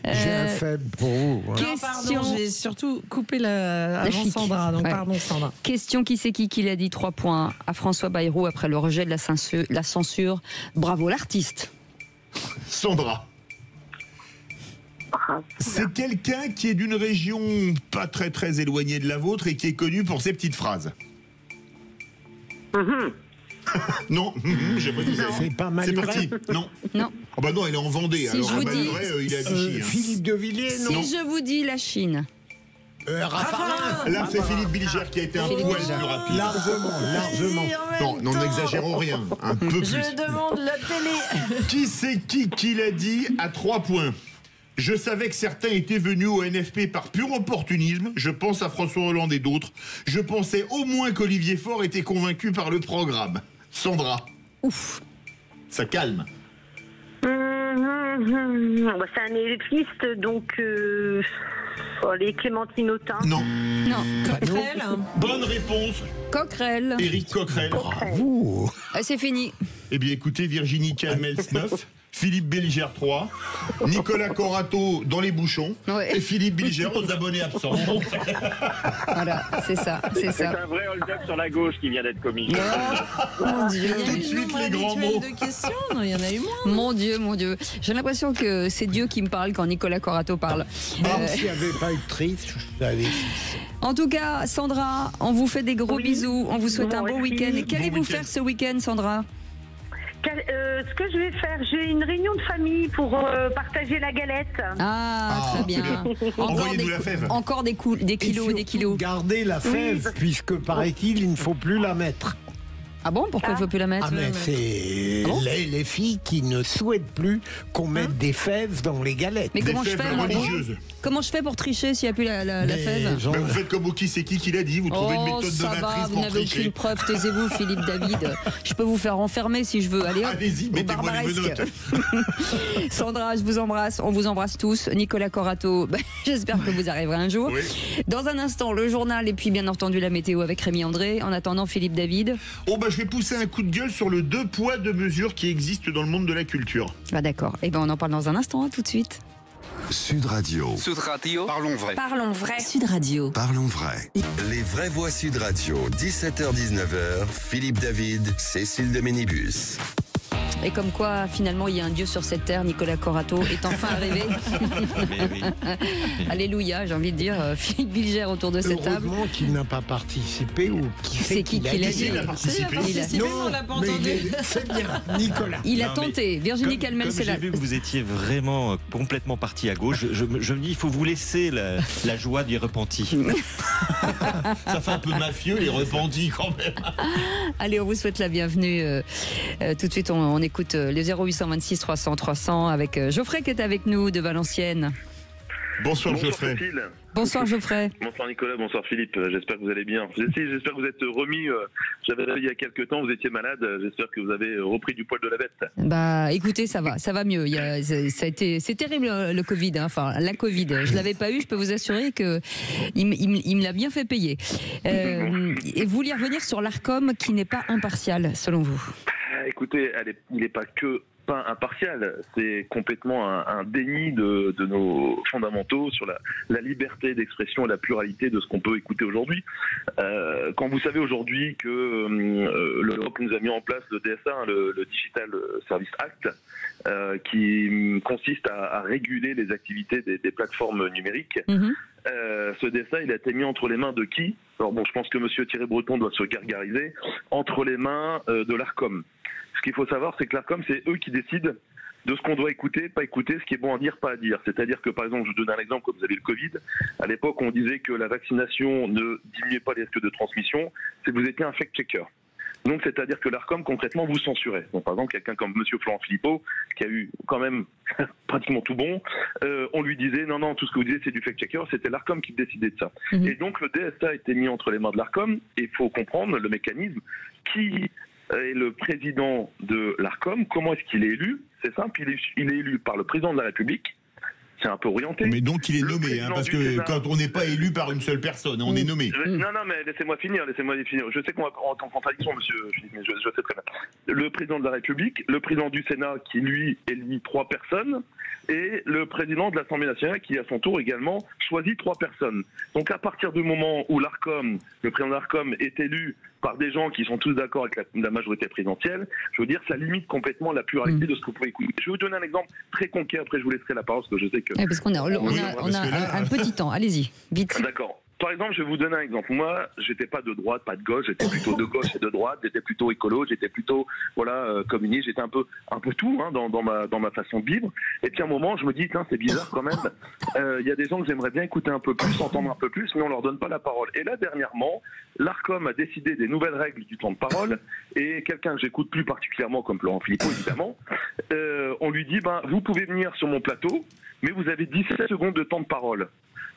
J'ai un faible pour vous. Hein. Non, pardon, j'ai surtout coupé avant Sandra. Donc, pardon, Sandra. Question, qui c'est qui l'a dit ? 3 points à François Bayrou après le rejet de la censure. Bravo l'artiste. Sandra. C'est quelqu'un qui est d'une région pas très éloignée de la vôtre et qui est connu pour ses petites phrases. Non, j'ai pas dit ça. C'est pas mal. C'est parti. Non. Oh bah non, elle est en Vendée. Si alors, je vous dis, il est à Vichy. Philippe de Villiers, non. Si je vous dis la Chine. Raffarin. Là, c'est Philippe Bilger qui a été un poil plus rapide. Largement. Non, n'exagérons rien. Un peu plus. Je demande la télé. Qui c'est qui l'a dit à 3 points ? Je savais que certains étaient venus au NFP par pur opportunisme. Je pense à François Hollande et d'autres. Je pensais au moins qu'Olivier Faure était convaincu par le programme. Sandra. Ouf. Ça calme. C'est un éleviste, donc les Clémentine Autain. Non. Coquerel. Bonne réponse. Coquerel. Éric Coquerel. Bravo. C'est fini. Eh bien, écoutez, Virginie Calmels 9. Philippe Bilger 3, Nicolas Corato dans les bouchons, et Philippe Bilger aux abonnés absents. Voilà, c'est ça. C'est un vrai hold-up sur la gauche qui vient d'être commis. Mon Dieu. Tout de suite les grands mots. De questions, non, il y en a eu moins. Mon Dieu. J'ai l'impression que c'est Dieu qui me parle quand Nicolas Corato parle. S'il n'y avait pas eu de triche, je l'avais. En tout cas, Sandra, on vous fait des gros bisous. On vous souhaite un bon week-end. Et qu'allez-vous faire ce week-end, Sandra ? Ce que je vais faire, j'ai une réunion de famille pour partager la galette. Très bien. Envoyez-nous la fève. Encore des kilos et des kilos. Gardez la fève, puisque paraît-il, il ne faut plus la mettre. Ah bon, pourquoi il ne faut plus la mettre? Ah mais c'est les filles qui ne souhaitent plus qu'on mette des fèves dans les galettes. Mais comment je fais, moi, comment je fais pour tricher s'il n'y a plus la fève? Vous faites comme au qui c'est qui l'a dit, vous trouvez une méthode de matrice vous pour n'avez tricher. aucune preuve, taisez-vous Philippe David. Je peux vous faire enfermer si je veux. Allez hop, allez-y, mettez-moi les menottes. Sandra, je vous embrasse, on vous embrasse tous. Nicolas Corato, j'espère que vous arriverez un jour. Oui. Dans un instant, le journal et puis bien entendu la météo avec Rémi André. En attendant, Philippe David. Je vais pousser un coup de gueule sur le 2 poids 2 mesures qui existe dans le monde de la culture. D'accord. On en parle dans un instant, tout de suite. Sud Radio. Sud Radio. Parlons vrai. Parlons vrai. Sud Radio. Parlons vrai. Les vraies voix Sud Radio. 17h-19h. Philippe David, Cécile de Ménibus. Et comme quoi, finalement, il y a un Dieu sur cette terre, Nicolas Corato est enfin arrivé. Alléluia, j'ai envie de dire. Philippe Bilger autour de cette table. Heureusement qu'il n'a pas participé ou qui c'est qui l'a dit. Il a participé. Non, mais c'est bien, Nicolas. Il a tenté. Virginie Calmel, c'est là. J'ai vu que vous étiez vraiment complètement parti à gauche. Je me dis, il faut vous laisser la joie du repenti. Ça fait un peu mafieux, les repentis quand même. Allez, on vous souhaite la bienvenue. Tout de suite, on écoute le 0826 300 300 avec Geoffrey qui est avec nous de Valenciennes. Bonsoir Geoffrey. Cécile. Bonsoir Geoffrey. Bonsoir Nicolas, bonsoir Philippe. J'espère que vous allez bien. J'espère que vous êtes remis. J'avais il y a quelques temps, vous étiez malade. J'espère que vous avez repris du poil de la bête. Écoutez, ça va mieux. C'est terrible le Covid. Enfin, la Covid. Je l'avais pas eu. Je peux vous assurer que il me l'a bien fait payer. Et vous vouliez revenir sur l'Arcom qui n'est pas impartial, selon vous. Écoutez, il n'est pas impartial, c'est complètement un déni de nos fondamentaux sur la liberté d'expression et la pluralité de ce qu'on peut écouter aujourd'hui. Quand vous savez aujourd'hui que l'Europe nous a mis en place le DSA, le Digital Service Act, qui consiste à réguler les activités des plateformes numériques. Ce DSA, il a été mis entre les mains de qui? Alors je pense que M. Thierry Breton doit se gargariser, entre les mains de l'Arcom. Ce qu'il faut savoir, c'est que l'Arcom, c'est eux qui décident de ce qu'on doit écouter, pas écouter, ce qui est bon à dire, pas à dire. C'est-à-dire que, par exemple, je vous donne un exemple, comme vous avez le Covid, à l'époque, on disait que la vaccination ne diminuait pas les risques de transmission, c'est que vous étiez un fact-checker. Donc, c'est-à-dire que l'Arcom, concrètement, vous censurait. Donc, par exemple, quelqu'un comme M. Florent Philippot, qui a eu quand même pratiquement tout bon, on lui disait, non, tout ce que vous disiez, c'est du fact-checker, c'était l'Arcom qui décidait de ça. Et donc, le DSA a été mis entre les mains de l'Arcom, et il faut comprendre le mécanisme qui est le président de l'Arcom. Comment est-ce qu'il est élu? C'est simple, il est élu par le président de la République. C'est un peu orienté. Mais donc il est nommé, parce que Sénat, quand on n'est pas élu par une seule personne, on est nommé. Non, mais laissez-moi finir. Je sais qu'on va rentrer en contradiction, monsieur Philippe, mais je sais très bien. Le président de la République, le président du Sénat qui, lui, élit 3 personnes, et le président de l'Assemblée nationale qui, à son tour, également, choisit 3 personnes. Donc à partir du moment où l'Arcom, le président de l'Arcom, est élu par des gens qui sont tous d'accord avec la majorité présidentielle, je veux dire, ça limite complètement la pluralité de ce que vous pouvez écouter. Je vais vous donner un exemple très concret, après je vous laisserai la parole, parce que je sais que... parce qu'on a un petit temps, allez-y, vite. D'accord. Par exemple, je vais vous donner un exemple. Moi, j'étais pas de droite, pas de gauche, j'étais plutôt de gauche et de droite, j'étais plutôt écolo, j'étais plutôt communiste, j'étais un peu tout dans ma façon de vivre. Et puis à un moment, je me dis, c'est bizarre quand même. Il y a des gens que j'aimerais bien écouter un peu plus, entendre un peu plus, mais on leur donne pas la parole. Et là, dernièrement, l'Arcom a décidé des nouvelles règles du temps de parole, et quelqu'un que j'écoute plus particulièrement, comme Florent Philippot évidemment, on lui dit, vous pouvez venir sur mon plateau, mais vous avez 17 secondes de temps de parole.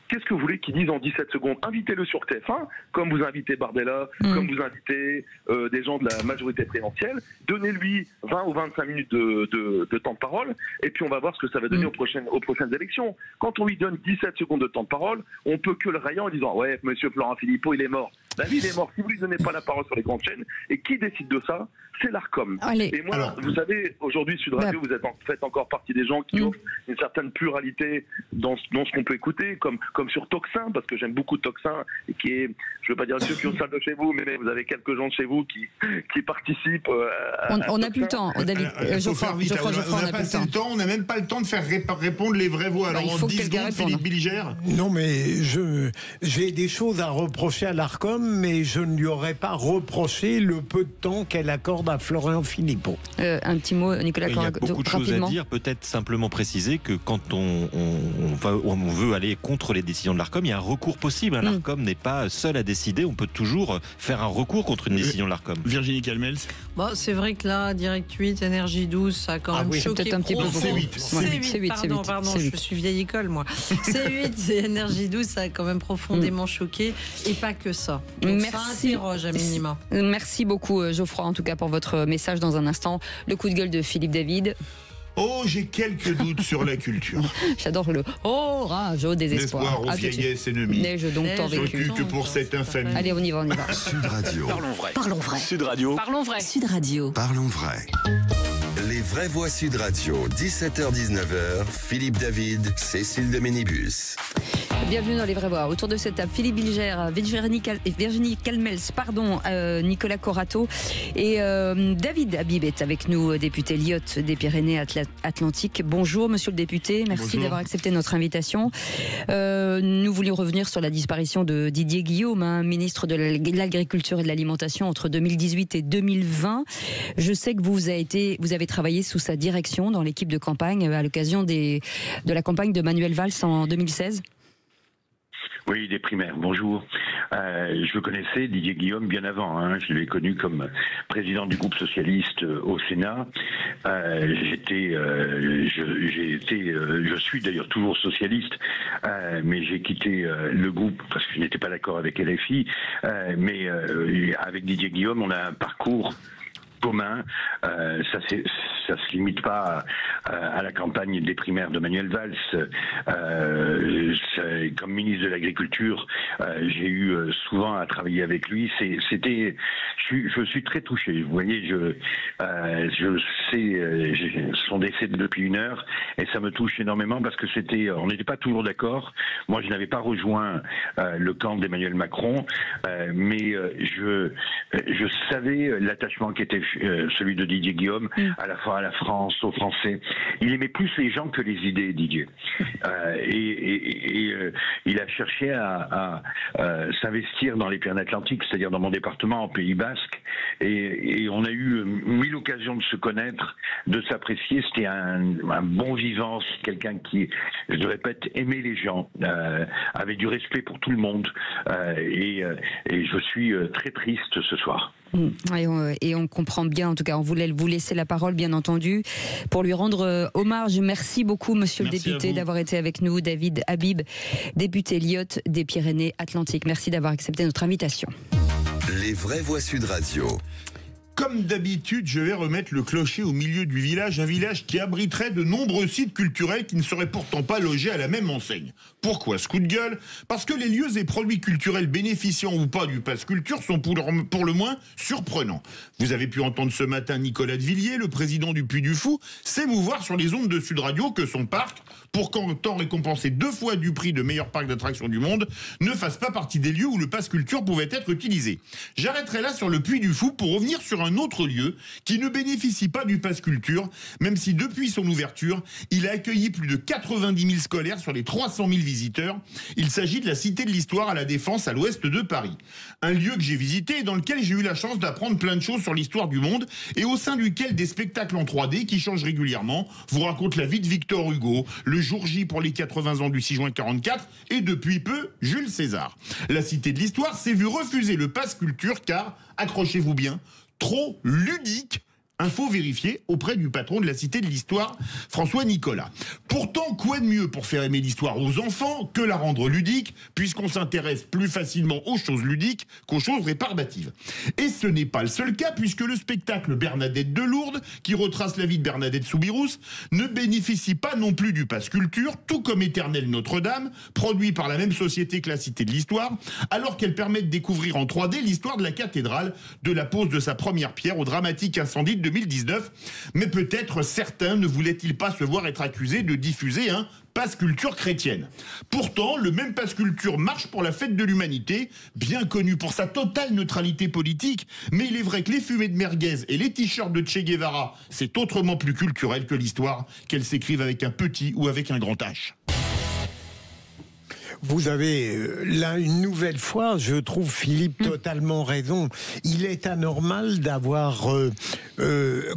Qu'est-ce que vous voulez qu'il dise en 17 secondes? Invitez-le sur TF1, comme vous invitez Bardella, comme vous invitez des gens de la majorité présidentielle. Donnez-lui 20 ou 25 minutes de temps de parole, et puis on va voir ce que ça va donner aux prochaines élections. Quand on lui donne 17 secondes de temps de parole, on peut que le rayer en disant « Ouais, monsieur Florent Philippot, il est mort ». La vie, il est mort. Si vous lui donnez pas la parole sur les grandes chaînes, et qui décide de ça? C'est l'Arcom. Et moi, vous savez, aujourd'hui, Sud Radio, vous faites encore partie des gens qui offrent une certaine pluralité dans ce qu'on peut écouter, comme sur Toxin, parce que j'aime beaucoup Toxin, et qui est, je ne veux pas dire ceux qui ont salle de chez vous, mais vous avez quelques gens de chez vous qui participent on n'a plus le temps, David. Geoffroy, on n'a pas le temps. On n'a même pas le temps de faire répondre les vraies voix. Alors en 10 secondes, Philippe Bilger. Non, mais j'ai des choses à reprocher à l'Arcom, mais je ne lui aurais pas reproché le peu de temps qu'elle accorde à Florian Philippot. Un petit mot, Nicolas Corato. Il y a beaucoup de choses à dire. Peut-être simplement préciser que quand on veut aller contre les décisions de l'Arcom, il y a un recours possible. L'Arcom n'est pas seul à décider. On peut toujours faire un recours contre une décision de l'Arcom. Virginie Calmels. Bon, c'est vrai que là, Direct 8, Énergie 12, ça a quand même choqué. Peut-être un petit peu beaucoup. C8, pardon, je suis vieille école, moi. C8 et Énergie 12, ça a quand même profondément choqué. Et pas que ça. Donc ça interroge à minima. Merci beaucoup, Geoffroy, en tout cas, pour votre message dans un instant. Le coup de gueule de Philippe David. Oh, j'ai quelques doutes sur la culture. J'adore le orage au désespoir. L'espoir aux vieillesses ennemies. Neige donc tant vécu. Que pour cette infamie. Allez, on y va. Sud Radio. Parlons vrai. Parlons vrai. Sud Radio. Parlons vrai. Sud Radio. Parlons vrai. Les vraies voix Sud Radio, 17h-19h, Philippe David, Cécile de Ménibus. Bienvenue dans les vraies voix. Autour de cette table, Philippe Bilger, Virginie Calmels, Nicolas Corato et David Habib est avec nous, député Lyotte des Pyrénées-Atlantiques. Bonjour monsieur le député, merci d'avoir accepté notre invitation. Nous voulions revenir sur la disparition de Didier Guillaume, ministre de l'Agriculture et de l'Alimentation entre 2018 et 2020. Je sais que vous avez travaillé sous sa direction dans l'équipe de campagne à l'occasion de la campagne de Manuel Valls en 2016. Oui, des primaires. Bonjour. Je connaissais Didier Guillaume bien avant. Je l'ai connu comme président du groupe socialiste au Sénat. Je suis d'ailleurs toujours socialiste, mais j'ai quitté le groupe parce que je n'étais pas d'accord avec LFI. Mais avec Didier Guillaume, on a un parcours commun, ça se limite pas à la campagne des primaires de Manuel Valls. Comme ministre de l'Agriculture, j'ai eu souvent à travailler avec lui. Je suis très touché. Vous voyez, je sais son décès depuis 1 heure et ça me touche énormément parce que on n'était pas toujours d'accord. Moi, je n'avais pas rejoint le camp d'Emmanuel Macron, mais je savais l'attachement qui était celui de Didier Guillaume, à la fois à la France, aux Français. Il aimait plus les gens que les idées, Didier. Il a cherché à s'investir dans les Pyrénées-Atlantiques, c'est-à-dire dans mon département, en Pays Basque. Et on a eu 1000 occasions de se connaître, de s'apprécier. C'était un bon vivant, quelqu'un qui, je le répète, aimait les gens, avait du respect pour tout le monde. Et je suis très triste ce soir. Et on comprend bien, en tout cas, on voulait vous laisser la parole, bien entendu, pour lui rendre hommage. Merci beaucoup, monsieur le député, d'avoir été avec nous. David Habib, député Lyotte des Pyrénées-Atlantiques. Merci d'avoir accepté notre invitation. Les vraies voix Sud Radio. Comme d'habitude, je vais remettre le clocher au milieu du village, un village qui abriterait de nombreux sites culturels qui ne seraient pourtant pas logés à la même enseigne. Pourquoi ce coup de gueule? Parce que les lieux et produits culturels bénéficiant ou pas du pass culture sont pour le moins surprenants. Vous avez pu entendre ce matin Nicolas de Villiers, le président du Puy du Fou, s'émouvoir sur les ondes de Sud Radio que son parc, pourtant récompensé 2 fois du prix de meilleur parc d'attractions du monde, ne fasse pas partie des lieux où le pass culture pouvait être utilisé. J'arrêterai là sur le Puy du Fou pour revenir sur un autre lieu qui ne bénéficie pas du pass culture, même si depuis son ouverture, il a accueilli plus de 90 000 scolaires sur les 300 000 visiteurs. Il s'agit de la Cité de l'Histoire à la Défense, à l'ouest de Paris. Un lieu que j'ai visité et dans lequel j'ai eu la chance d'apprendre plein de choses sur l'histoire du monde et au sein duquel des spectacles en 3D qui changent régulièrement vous racontent la vie de Victor Hugo, le jour J pour les 80 ans du 6 juin 44 et depuis peu, Jules César. La Cité de l'Histoire s'est vue refuser le pass culture car, accrochez-vous bien, trop ludique. Info vérifiée auprès du patron de la Cité de l'Histoire, François Nicolas. Pourtant, quoi de mieux pour faire aimer l'histoire aux enfants que la rendre ludique, puisqu'on s'intéresse plus facilement aux choses ludiques qu'aux choses réparbatives. Et ce n'est pas le seul cas, puisque le spectacle Bernadette de Lourdes, qui retrace la vie de Bernadette Soubirous, ne bénéficie pas non plus du pass culture, tout comme Éternel Notre-Dame, produit par la même société que la Cité de l'Histoire, alors qu'elle permet de découvrir en 3D l'histoire de la cathédrale, de la pose de sa première pierre au dramatique incendie de 2019, mais peut-être certains ne voulaient-ils pas se voir être accusés de diffuser un passe culture chrétienne. Pourtant, le même passe culture marche pour la fête de l'humanité, bien connu pour sa totale neutralité politique, mais il est vrai que les fumées de merguez et les t-shirts de Che Guevara, c'est autrement plus culturel que l'histoire, qu'elle s'écrive avec un petit ou avec un grand H. vous avez là une nouvelle fois, je trouve Philippe totalement raison. Il est anormal d'avoir,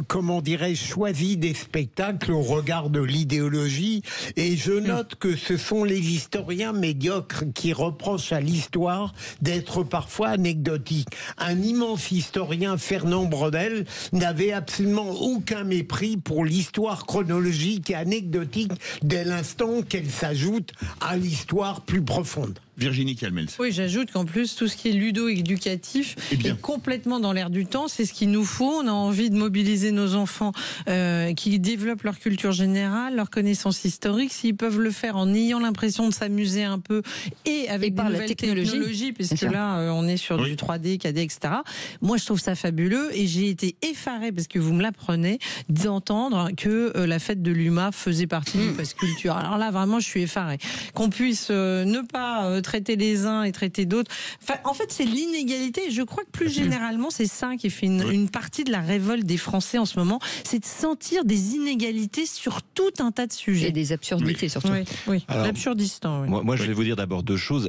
comment dirais-je, choisi des spectacles au regard de l'idéologie. Et je note que ce sont les historiens médiocres qui reprochent à l'histoire d'être parfois anecdotique. Un immense historien, Fernand Braudel, n'avait absolument aucun mépris pour l'histoire chronologique et anecdotique dès l'instant qu'elle s'ajoute à l'histoire plus profonde. Virginie Calmels. Oui, j'ajoute qu'en plus, tout ce qui est ludo-éducatif est complètement dans l'air du temps. C'est ce qu'il nous faut. On a envie de mobiliser nos enfants qui développent leur culture générale, leur connaissance historique. S'ils peuvent le faire en ayant l'impression de s'amuser un peu et avec des nouvelles technologies, puisque là, on est sur du 3D, 4D, etc. Moi, je trouve ça fabuleux et j'ai été effarée, parce que vous me l'apprenez, d'entendre que la fête de l'UMA faisait partie du pass culture. Alors là, vraiment, je suis effarée. Qu'on puisse ne pas traiter les uns et traiter d'autres. Enfin, en fait, c'est l'inégalité. Je crois que plus généralement, c'est ça qui fait une partie de la révolte des Français en ce moment, c'est de sentir des inégalités sur tout un tas de sujets. Et des absurdités surtout. Oui, l'absurdistan. Oui. Moi, je vais vous dire d'abord deux choses.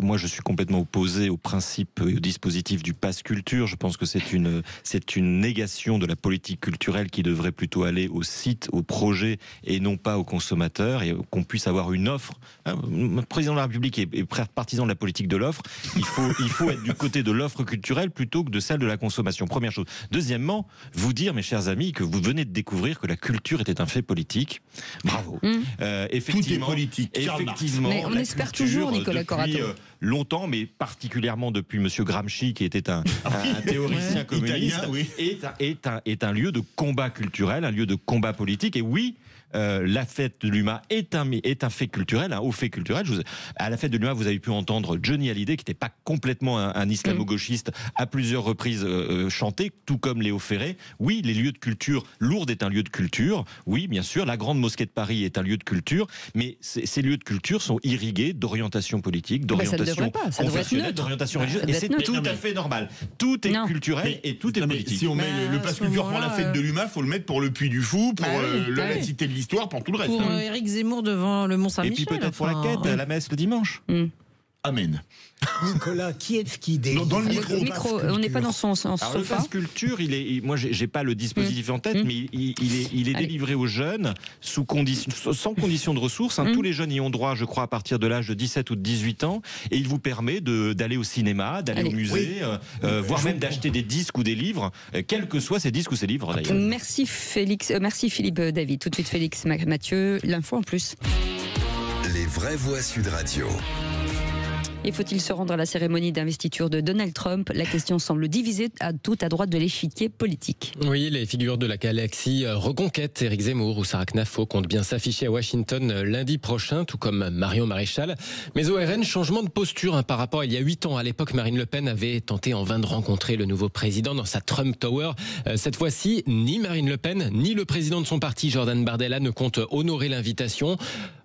Moi, je suis complètement opposé au principe et au dispositif du pass culture. Je pense que c'est une négation de la politique culturelle qui devrait plutôt aller au site, au projet et non pas aux consommateurs, et qu'on puisse avoir une offre. Le président de la République est partisan de la politique de l'offre. Il faut être du côté de l'offre culturelle plutôt que de celle de la consommation. Première chose. Deuxièmement, vous dire, mes chers amis, que vous venez de découvrir que la culture était un fait politique. Bravo. Effectivement, tout est politique. Effectivement, mais on espère toujours, Nicolas Corato. Longtemps, mais particulièrement depuis Monsieur Gramsci, qui était un théoricien communiste, est un lieu de combat culturel, un lieu de combat politique. Et oui, la fête de l'UMA est un fait culturel, un haut fait culturel. À la fête de l'UMA, vous avez pu entendre Johnny Hallyday, qui n'était pas complètement un islamo-gauchiste, à plusieurs reprises chanter, tout comme Léo Ferré. Oui, les lieux de culture, Lourdes est un lieu de culture. Oui, bien sûr, la Grande Mosquée de Paris est un lieu de culture, mais ces lieux de culture sont irrigués d'orientation politique, d'orientation confessionnelle, d'orientation religieuse, et c'est tout à fait normal. Tout est culturel et tout est politique. Si on met le pass culture pour la fête de l'UMA, il faut le mettre pour le Puy du Fou, pour la Cité de l'Histoire, pour tout le reste. Pour Éric Zemmour devant le Mont-Saint-Michel. Et puis peut-être pour la quête, la messe le dimanche. Amen. Nicolas, qui est-ce qui délivre dans le micro, on n'est pas dans son sofa. Le pass culture, moi j'ai pas le dispositif en tête, mais il est délivré aux jeunes sans condition de ressources. Tous les jeunes y ont droit, je crois, à partir de l'âge de 17 ou de 18 ans, et il vous permet d'aller au cinéma, d'aller au musée, voire même d'acheter des disques ou des livres, quels que soient ces disques ou ces livres d'ailleurs. Merci Félix, merci Philippe David. Tout de suite Félix Mathieu, l'info en plus. Les vraies voix Sud Radio. Et faut-il se rendre à la cérémonie d'investiture de Donald Trump? La question semble divisée tout à droite de l'échiquier politique. Oui, les figures de la galaxie Reconquête, Éric Zemmour ou Sarah Knafo comptent bien s'afficher à Washington lundi prochain, tout comme Marion Maréchal. Mais au RN, changement de posture par rapport à il y a 8 ans. À l'époque, Marine Le Pen avait tenté en vain de rencontrer le nouveau président dans sa Trump Tower. Cette fois-ci, ni Marine Le Pen, ni le président de son parti, Jordan Bardella, ne comptent honorer l'invitation.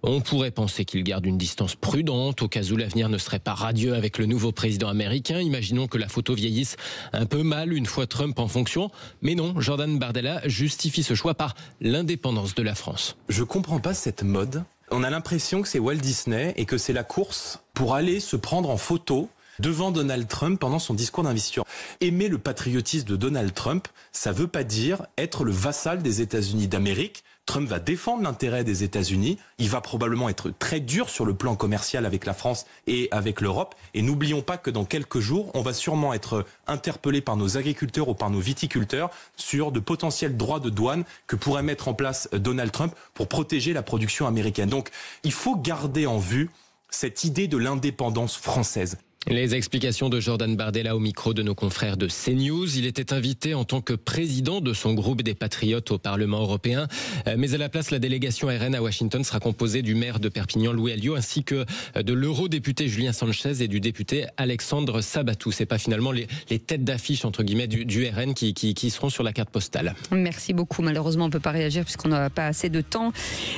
On pourrait penser qu'il garde une distance prudente au cas où l'avenir ne serait pas radieux avec le nouveau président américain. Imaginons que la photo vieillisse un peu mal une fois Trump en fonction. Mais non, Jordan Bardella justifie ce choix par l'indépendance de la France. Je comprends pas cette mode. On a l'impression que c'est Walt Disney et que c'est la course pour aller se prendre en photo devant Donald Trump pendant son discours d'investiture. Aimer le patriotisme de Donald Trump, ça veut pas dire être le vassal des États-Unis d'Amérique. Trump va défendre l'intérêt des États-Unis. Il va probablement être très dur sur le plan commercial avec la France et avec l'Europe. Et n'oublions pas que dans quelques jours, on va sûrement être interpellé par nos agriculteurs ou par nos viticulteurs sur de potentiels droits de douane que pourrait mettre en place Donald Trump pour protéger la production américaine. Donc, il faut garder en vue cette idée de l'indépendance française. Les explications de Jordan Bardella au micro de nos confrères de CNews. Il était invité en tant que président de son groupe des Patriotes au Parlement européen. Mais à la place, la délégation RN à Washington sera composée du maire de Perpignan, Louis Alliot, ainsi que de l'eurodéputé Julien Sanchez et du député Alexandre Sabatou. C'est pas finalement les têtes d'affiche, entre guillemets, du RN qui seront sur la carte postale. Merci beaucoup. Malheureusement, on ne peut pas réagir puisqu'on n'a pas assez de temps.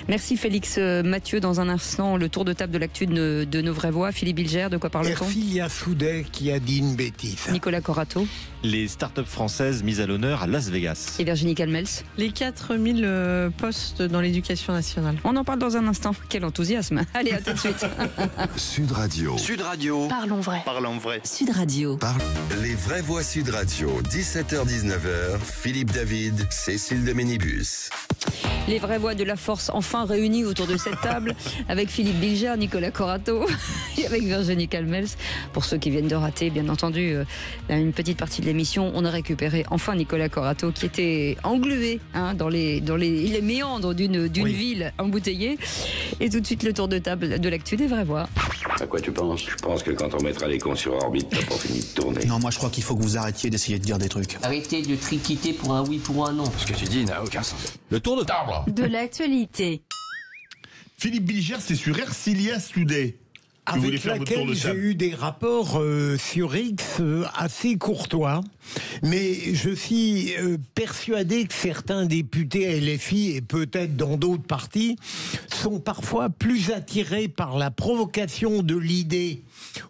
Merci Félix Mathieu. Dans un instant, le tour de table de l'actu de nos vraies voix. Philippe Bilger, de quoi parle-t-on? Ercilia Soudet qui a dit une bêtise. Nicolas Corato. Les startups françaises mises à l'honneur à Las Vegas. Et Virginie Calmels. Les 4000 postes dans l'éducation nationale. On en parle dans un instant. Quel enthousiasme. Allez, à tout de suite. Sud Radio. Sud Radio. Parlons vrai. Parlons vrai. Sud Radio. Les vraies voix Sud Radio. 17h-19h. Philippe David, Cécile de Ménibus. Les vraies voix de la force enfin réunies autour de cette table avec Philippe Bilger, Nicolas Corato et avec Virginie Calmels. Pour ceux qui viennent de rater, bien entendu, une petite partie de l'émission, on a récupéré enfin Nicolas Corato qui était englué dans les méandres d'une ville embouteillée. Et tout de suite le tour de table de l'actu des vraies voix. À quoi tu penses? Je pense que quand on mettra les cons sur orbite, t'as pas fini de tourner. Non, moi je crois qu'il faut que vous arrêtiez d'essayer de dire des trucs. Arrêtez de triquiter pour un oui, pour un non. Ce que tu dis n'a aucun sens. Le tour de table De l'actualité. Philippe Bilger, c'est sur Ercilia Soudet. Avec laquelle j'ai eu des rapports sur X assez courtois. Mais je suis persuadé que certains députés LFI, et peut-être dans d'autres partis, sont parfois plus attirés par la provocation de l'idée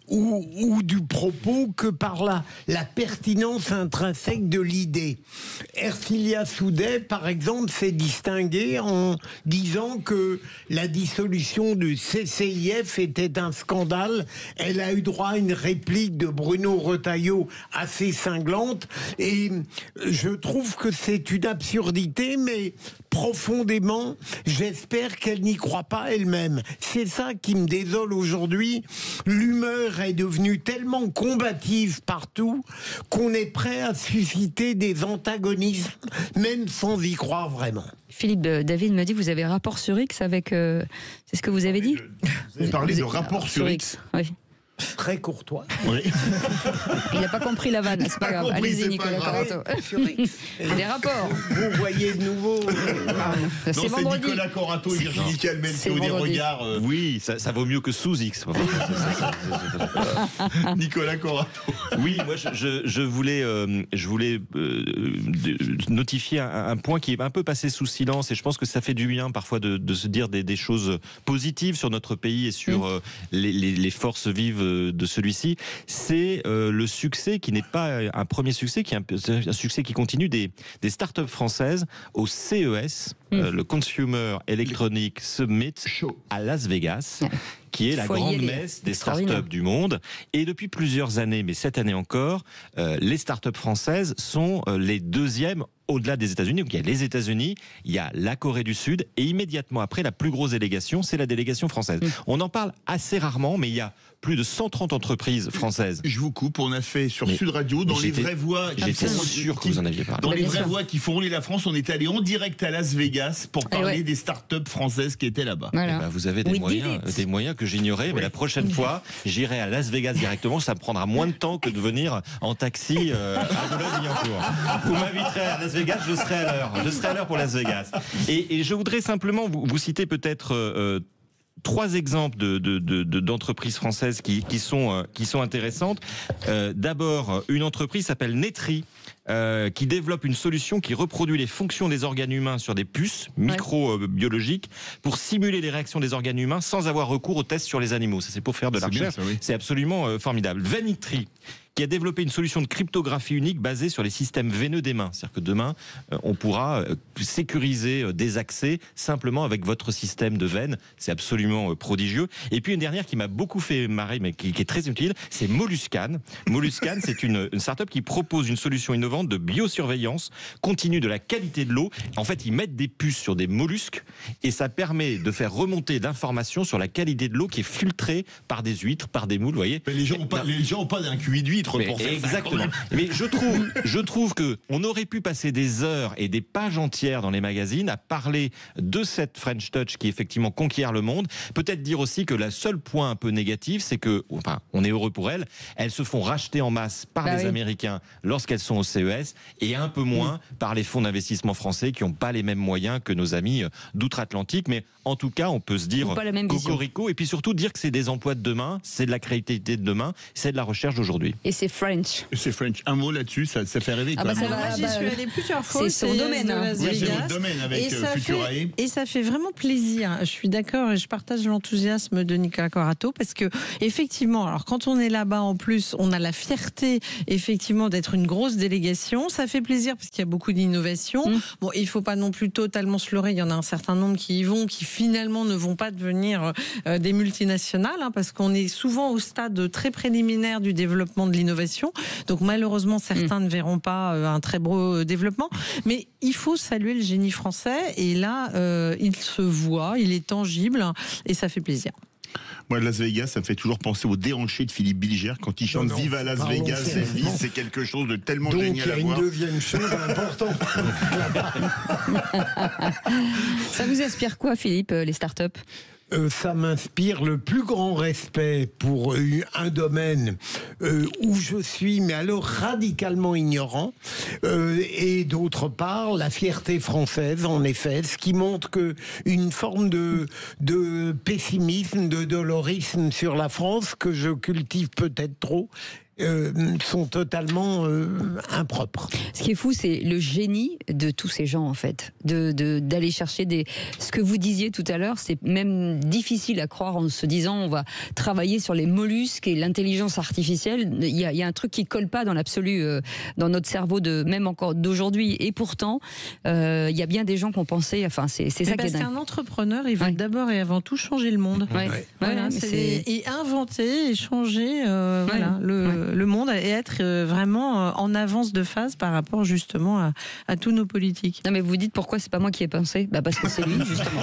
ou du propos que par la pertinence intrinsèque de l'idée. Ercilia Soudet, par exemple, s'est distinguée en disant que la dissolution du CCIF était un scandale. Elle a eu droit à une réplique de Bruno Retailleau assez cinglante, et je trouve que c'est une absurdité, mais profondément, j'espère qu'elle n'y croit pas elle-même. C'est ça qui me désole aujourd'hui. L'humeur est devenue tellement combative partout qu'on est prêt à susciter des antagonismes, même sans y croire vraiment. Philippe David me dit, vous avez un rapport sur X avec... c'est ce que vous avez dit? Vous avez parlé de rapport sur X. Oui. Très courtois. Oui. Il n'a pas compris la vanne, c'est pas grave. Allez-y, Nicolas Corato. Des rapports. Vous voyez de nouveau. C'est vendredi. Nicolas Corato et Virginie Calmels qui ont des regards. Oui, ça vaut mieux que sous X. Nicolas Corato. Oui, moi je voulais notifier un point qui est un peu passé sous silence, et je pense que ça fait du bien parfois de se dire des choses positives sur notre pays et sur les forces vives de celui-ci. C'est le succès qui n'est pas un premier succès, qui est un succès qui continue des startups françaises au CES, le Consumer Electronic Summit à Las Vegas. Qui est la grande messe des startups du monde. Et depuis plusieurs années, mais cette année encore, les startups françaises sont les deuxièmes au-delà des États-Unis. Donc il y a les États-Unis, il y a la Corée du Sud, et immédiatement après, la plus grosse délégation, c'est la délégation française. On en parle assez rarement, mais il y a plus de 130 entreprises françaises. Je vous coupe, on a fait sur Sud Radio, dans les vraies voix... J'étais sûr que vous en aviez parlé. Dans les vraies voix qui font rouler la France, on est allé en direct à Las Vegas pour parler des startups françaises qui étaient là-bas. Voilà. Ben, vous avez des moyens que j'ignorais, mais la prochaine fois, j'irai à Las Vegas directement. Ça me prendra moins de temps que de venir en taxi à Boulogne-Billancourt. Vous m'inviterez à Las Vegas, je serai à l'heure. Je serai à l'heure pour Las Vegas. Et je voudrais simplement vous citer peut-être... 3 exemples d'entreprises françaises qui sont intéressantes. D'abord, une entreprise s'appelle Netri, qui développe une solution qui reproduit les fonctions des organes humains sur des puces microbiologiques pour simuler les réactions des organes humains sans avoir recours aux tests sur les animaux. Ça, c'est pour faire de la recherche. C'est absolument formidable. Vanitri, qui a développé une solution de cryptographie unique basée sur les systèmes veineux des mains. C'est-à-dire que demain, on pourra sécuriser des accès simplement avec votre système de veine. C'est absolument prodigieux. Et puis une dernière qui m'a beaucoup fait marrer, mais qui est très utile, c'est Molluscan. Molluscan, c'est une start-up qui propose une solution innovante de biosurveillance continue de la qualité de l'eau. En fait, ils mettent des puces sur des mollusques et ça permet de faire remonter d'informations sur la qualité de l'eau qui est filtrée par des huîtres, par des moules, vous voyez. Mais les gens ont pas d'un QI d'huître pour faire exactement. Ça, mais je trouve que on aurait pu passer des heures et des pages entières dans les magazines à parler de cette French Touch qui effectivement conquiert le monde. Peut-être dire aussi que le seul point un peu négatif, c'est que, enfin, on est heureux pour elles se font racheter en masse par les Américains lorsqu'elles sont au CES. CES et un peu moins par les fonds d'investissement français qui n'ont pas les mêmes moyens que nos amis d'outre-Atlantique. Mais en tout cas, on peut se dire cocorico et puis surtout dire que c'est des emplois de demain, c'est de la créativité de demain, c'est de la recherche d'aujourd'hui. Et c'est French. C'est French. Un mot là-dessus, ça fait rêver. Moi, j'y suis allée plusieurs fois. C'est son domaine. Oui, c'est votre domaine avec Futurae. Et ça fait vraiment plaisir. Je suis d'accord et je partage l'enthousiasme de Nicolas Corato parce que effectivement, alors quand on est là-bas en plus, on a la fierté effectivement d'être une grosse délégation. Ça fait plaisir parce qu'il y a beaucoup d'innovation. Bon, il faut pas non plus totalement se leurrer. Il y en a un certain nombre qui y vont, qui finalement ne vont pas devenir des multinationales, hein, parce qu'on est souvent au stade très préliminaire du développement de l'innovation. Donc malheureusement, certains ne verront pas un très beau développement. Mais il faut saluer le génie français. Et là, il se voit, il est tangible et ça fait plaisir. Moi, Las Vegas, ça me fait toujours penser au déhanché de Philippe Bilger quand il chante Viva Las Vegas, Elvis, c'est quelque chose de tellement génial à voir. Donc, il y a une deuxième chose importante. Ça vous inspire quoi, Philippe, les startups ? Ça m'inspire le plus grand respect pour un domaine où je suis, mais alors radicalement ignorant, et d'autre part la fierté française, en effet, ce qui montre que une forme de pessimisme, de dolorisme sur la France que je cultive peut-être trop. Sont totalement impropres. Ce qui est fou, c'est le génie de tous ces gens, en fait, d'aller chercher ce que vous disiez tout à l'heure, c'est même difficile à croire en se disant on va travailler sur les mollusques et l'intelligence artificielle. Il y a un truc qui colle pas dans l'absolu, dans notre cerveau, même encore d'aujourd'hui. Et pourtant, il y a bien des gens qui ont pensé, enfin, c'est ça qui est dingue. Parce qu'un entrepreneur, il veut d'abord et avant tout changer le monde. Voilà, et inventer et changer le monde et être vraiment en avance de phase par rapport justement à tous nos politiques. Non mais vous dites pourquoi c'est pas moi qui ai pensé ? Parce que c'est lui justement.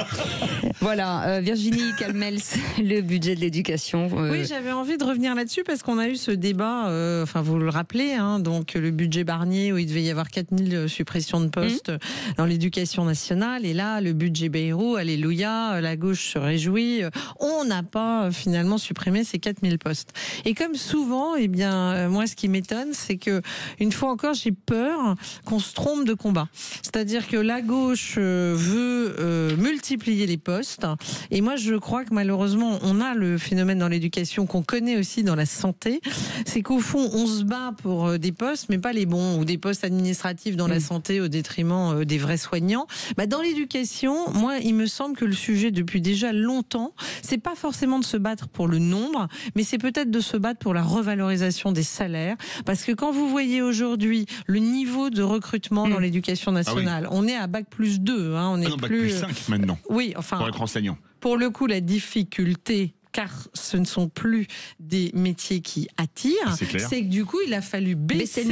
Voilà, Virginie Calmels, le budget de l'éducation. Oui, j'avais envie de revenir là-dessus parce qu'on a eu ce débat, enfin vous le rappelez, hein, donc le budget Barnier où il devait y avoir 4000 suppressions de postes dans l'éducation nationale et là le budget Bayrou, alléluia, la gauche se réjouit, on n'a pas finalement supprimé ces 4000 postes. Et comme souvent, eh bien moi, ce qui m'étonne, c'est que une fois encore, j'ai peur qu'on se trompe de combat. C'est-à-dire que la gauche veut multiplier les postes, et moi, je crois que malheureusement, on a le phénomène dans l'éducation qu'on connaît aussi dans la santé. C'est qu'au fond, on se bat pour des postes, mais pas les bons, ou des postes administratifs dans la santé au détriment des vrais soignants. Dans l'éducation, moi, il me semble que le sujet depuis déjà longtemps, c'est pas forcément de se battre pour le nombre, mais c'est peut-être de se battre pour la revalorisation des salaires, parce que quand vous voyez aujourd'hui le niveau de recrutement dans l'éducation nationale, on est à bac+2, hein, on est plus bac+5 maintenant. Oui, enfin, pour être enseignant. Pour le coup, la difficulté, car ce ne sont plus des métiers qui attirent, c'est que du coup, il a fallu baisser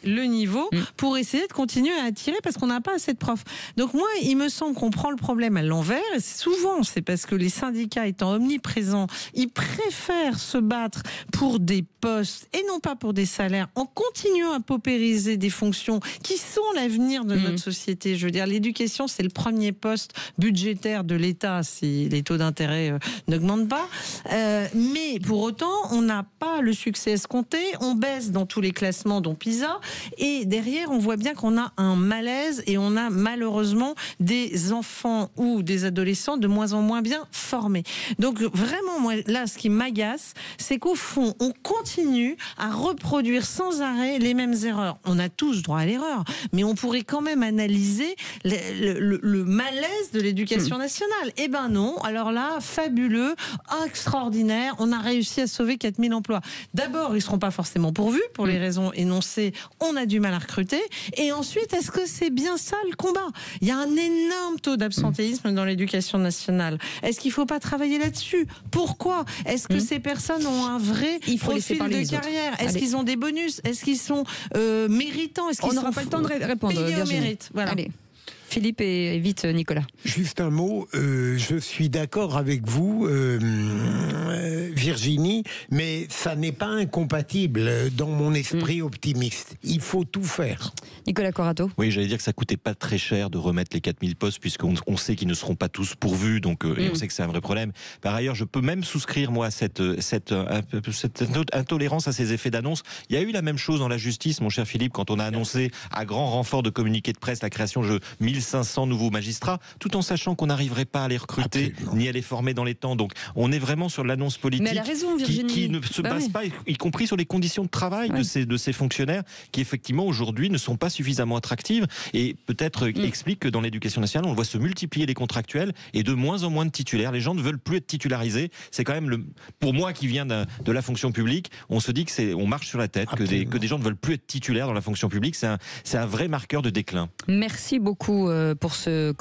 le niveau pour essayer de continuer à attirer parce qu'on n'a pas assez de profs. Donc moi, il me semble qu'on prend le problème à l'envers et souvent, c'est parce que les syndicats étant omniprésents, ils préfèrent se battre pour des postes et non pas pour des salaires en continuant à paupériser des fonctions qui sont l'avenir de notre société. Je veux dire, l'éducation, c'est le premier poste budgétaire de l'État si les taux d'intérêt n'augmentent pas. Mais pour autant, on n'a pas le succès escompté, on baisse dans tous les classements, dont PISA, et derrière, on voit bien qu'on a un malaise et on a malheureusement des enfants ou des adolescents de moins en moins bien formés. Donc vraiment, moi, là, ce qui m'agace, c'est qu'au fond, on continue à reproduire sans arrêt les mêmes erreurs. On a tous droit à l'erreur, mais on pourrait quand même analyser le malaise de l'éducation nationale. Eh ben non, alors là, fabuleux, extraordinaire, on a réussi à sauver 4000 emplois. D'abord, ils ne seront pas forcément pourvus, pour les raisons énoncées, on a du mal à recruter. Et ensuite, est-ce que c'est bien ça le combat ? Il y a un énorme taux d'absentéisme dans l'éducation nationale. Est-ce qu'il ne faut pas travailler là-dessus ? Pourquoi ? Est-ce que ces personnes ont un vrai profil de carrière ? Est-ce qu'ils ont des bonus ? Est-ce qu'ils sont méritants ? Est-ce qu'ils n'aura pas le temps de répondre, payés au mérite ? Voilà. Allez. Philippe et vite Nicolas. Juste un mot, je suis d'accord avec vous, Virginie, mais ça n'est pas incompatible dans mon esprit optimiste. Il faut tout faire. Nicolas Corato. Oui, j'allais dire que ça coûtait pas très cher de remettre les 4000 postes, puisqu'on sait qu'ils ne seront pas tous pourvus, donc et on sait que c'est un vrai problème. Par ailleurs, je peux même souscrire, moi, cette intolérance à ces effets d'annonce. Il y a eu la même chose dans la justice, mon cher Philippe, quand on a annoncé à grand renfort de communiqué de presse la création de 1500 nouveaux magistrats, tout en sachant qu'on n'arriverait pas à les recruter, ni à les former dans les temps. Donc, on est vraiment sur l'annonce politique. Mais elle a raison, Virginie. Qui ne se base pas, y compris sur les conditions de travail de ces fonctionnaires, qui effectivement aujourd'hui ne sont pas suffisamment attractives, et peut-être explique que dans l'éducation nationale, on voit se multiplier les contractuels et de moins en moins de titulaires. Les gens ne veulent plus être titularisés. C'est quand même pour moi qui viens de la fonction publique, on se dit que on marche sur la tête, que des gens ne veulent plus être titulaires dans la fonction publique. C'est un vrai marqueur de déclin. Merci beaucoup pour ces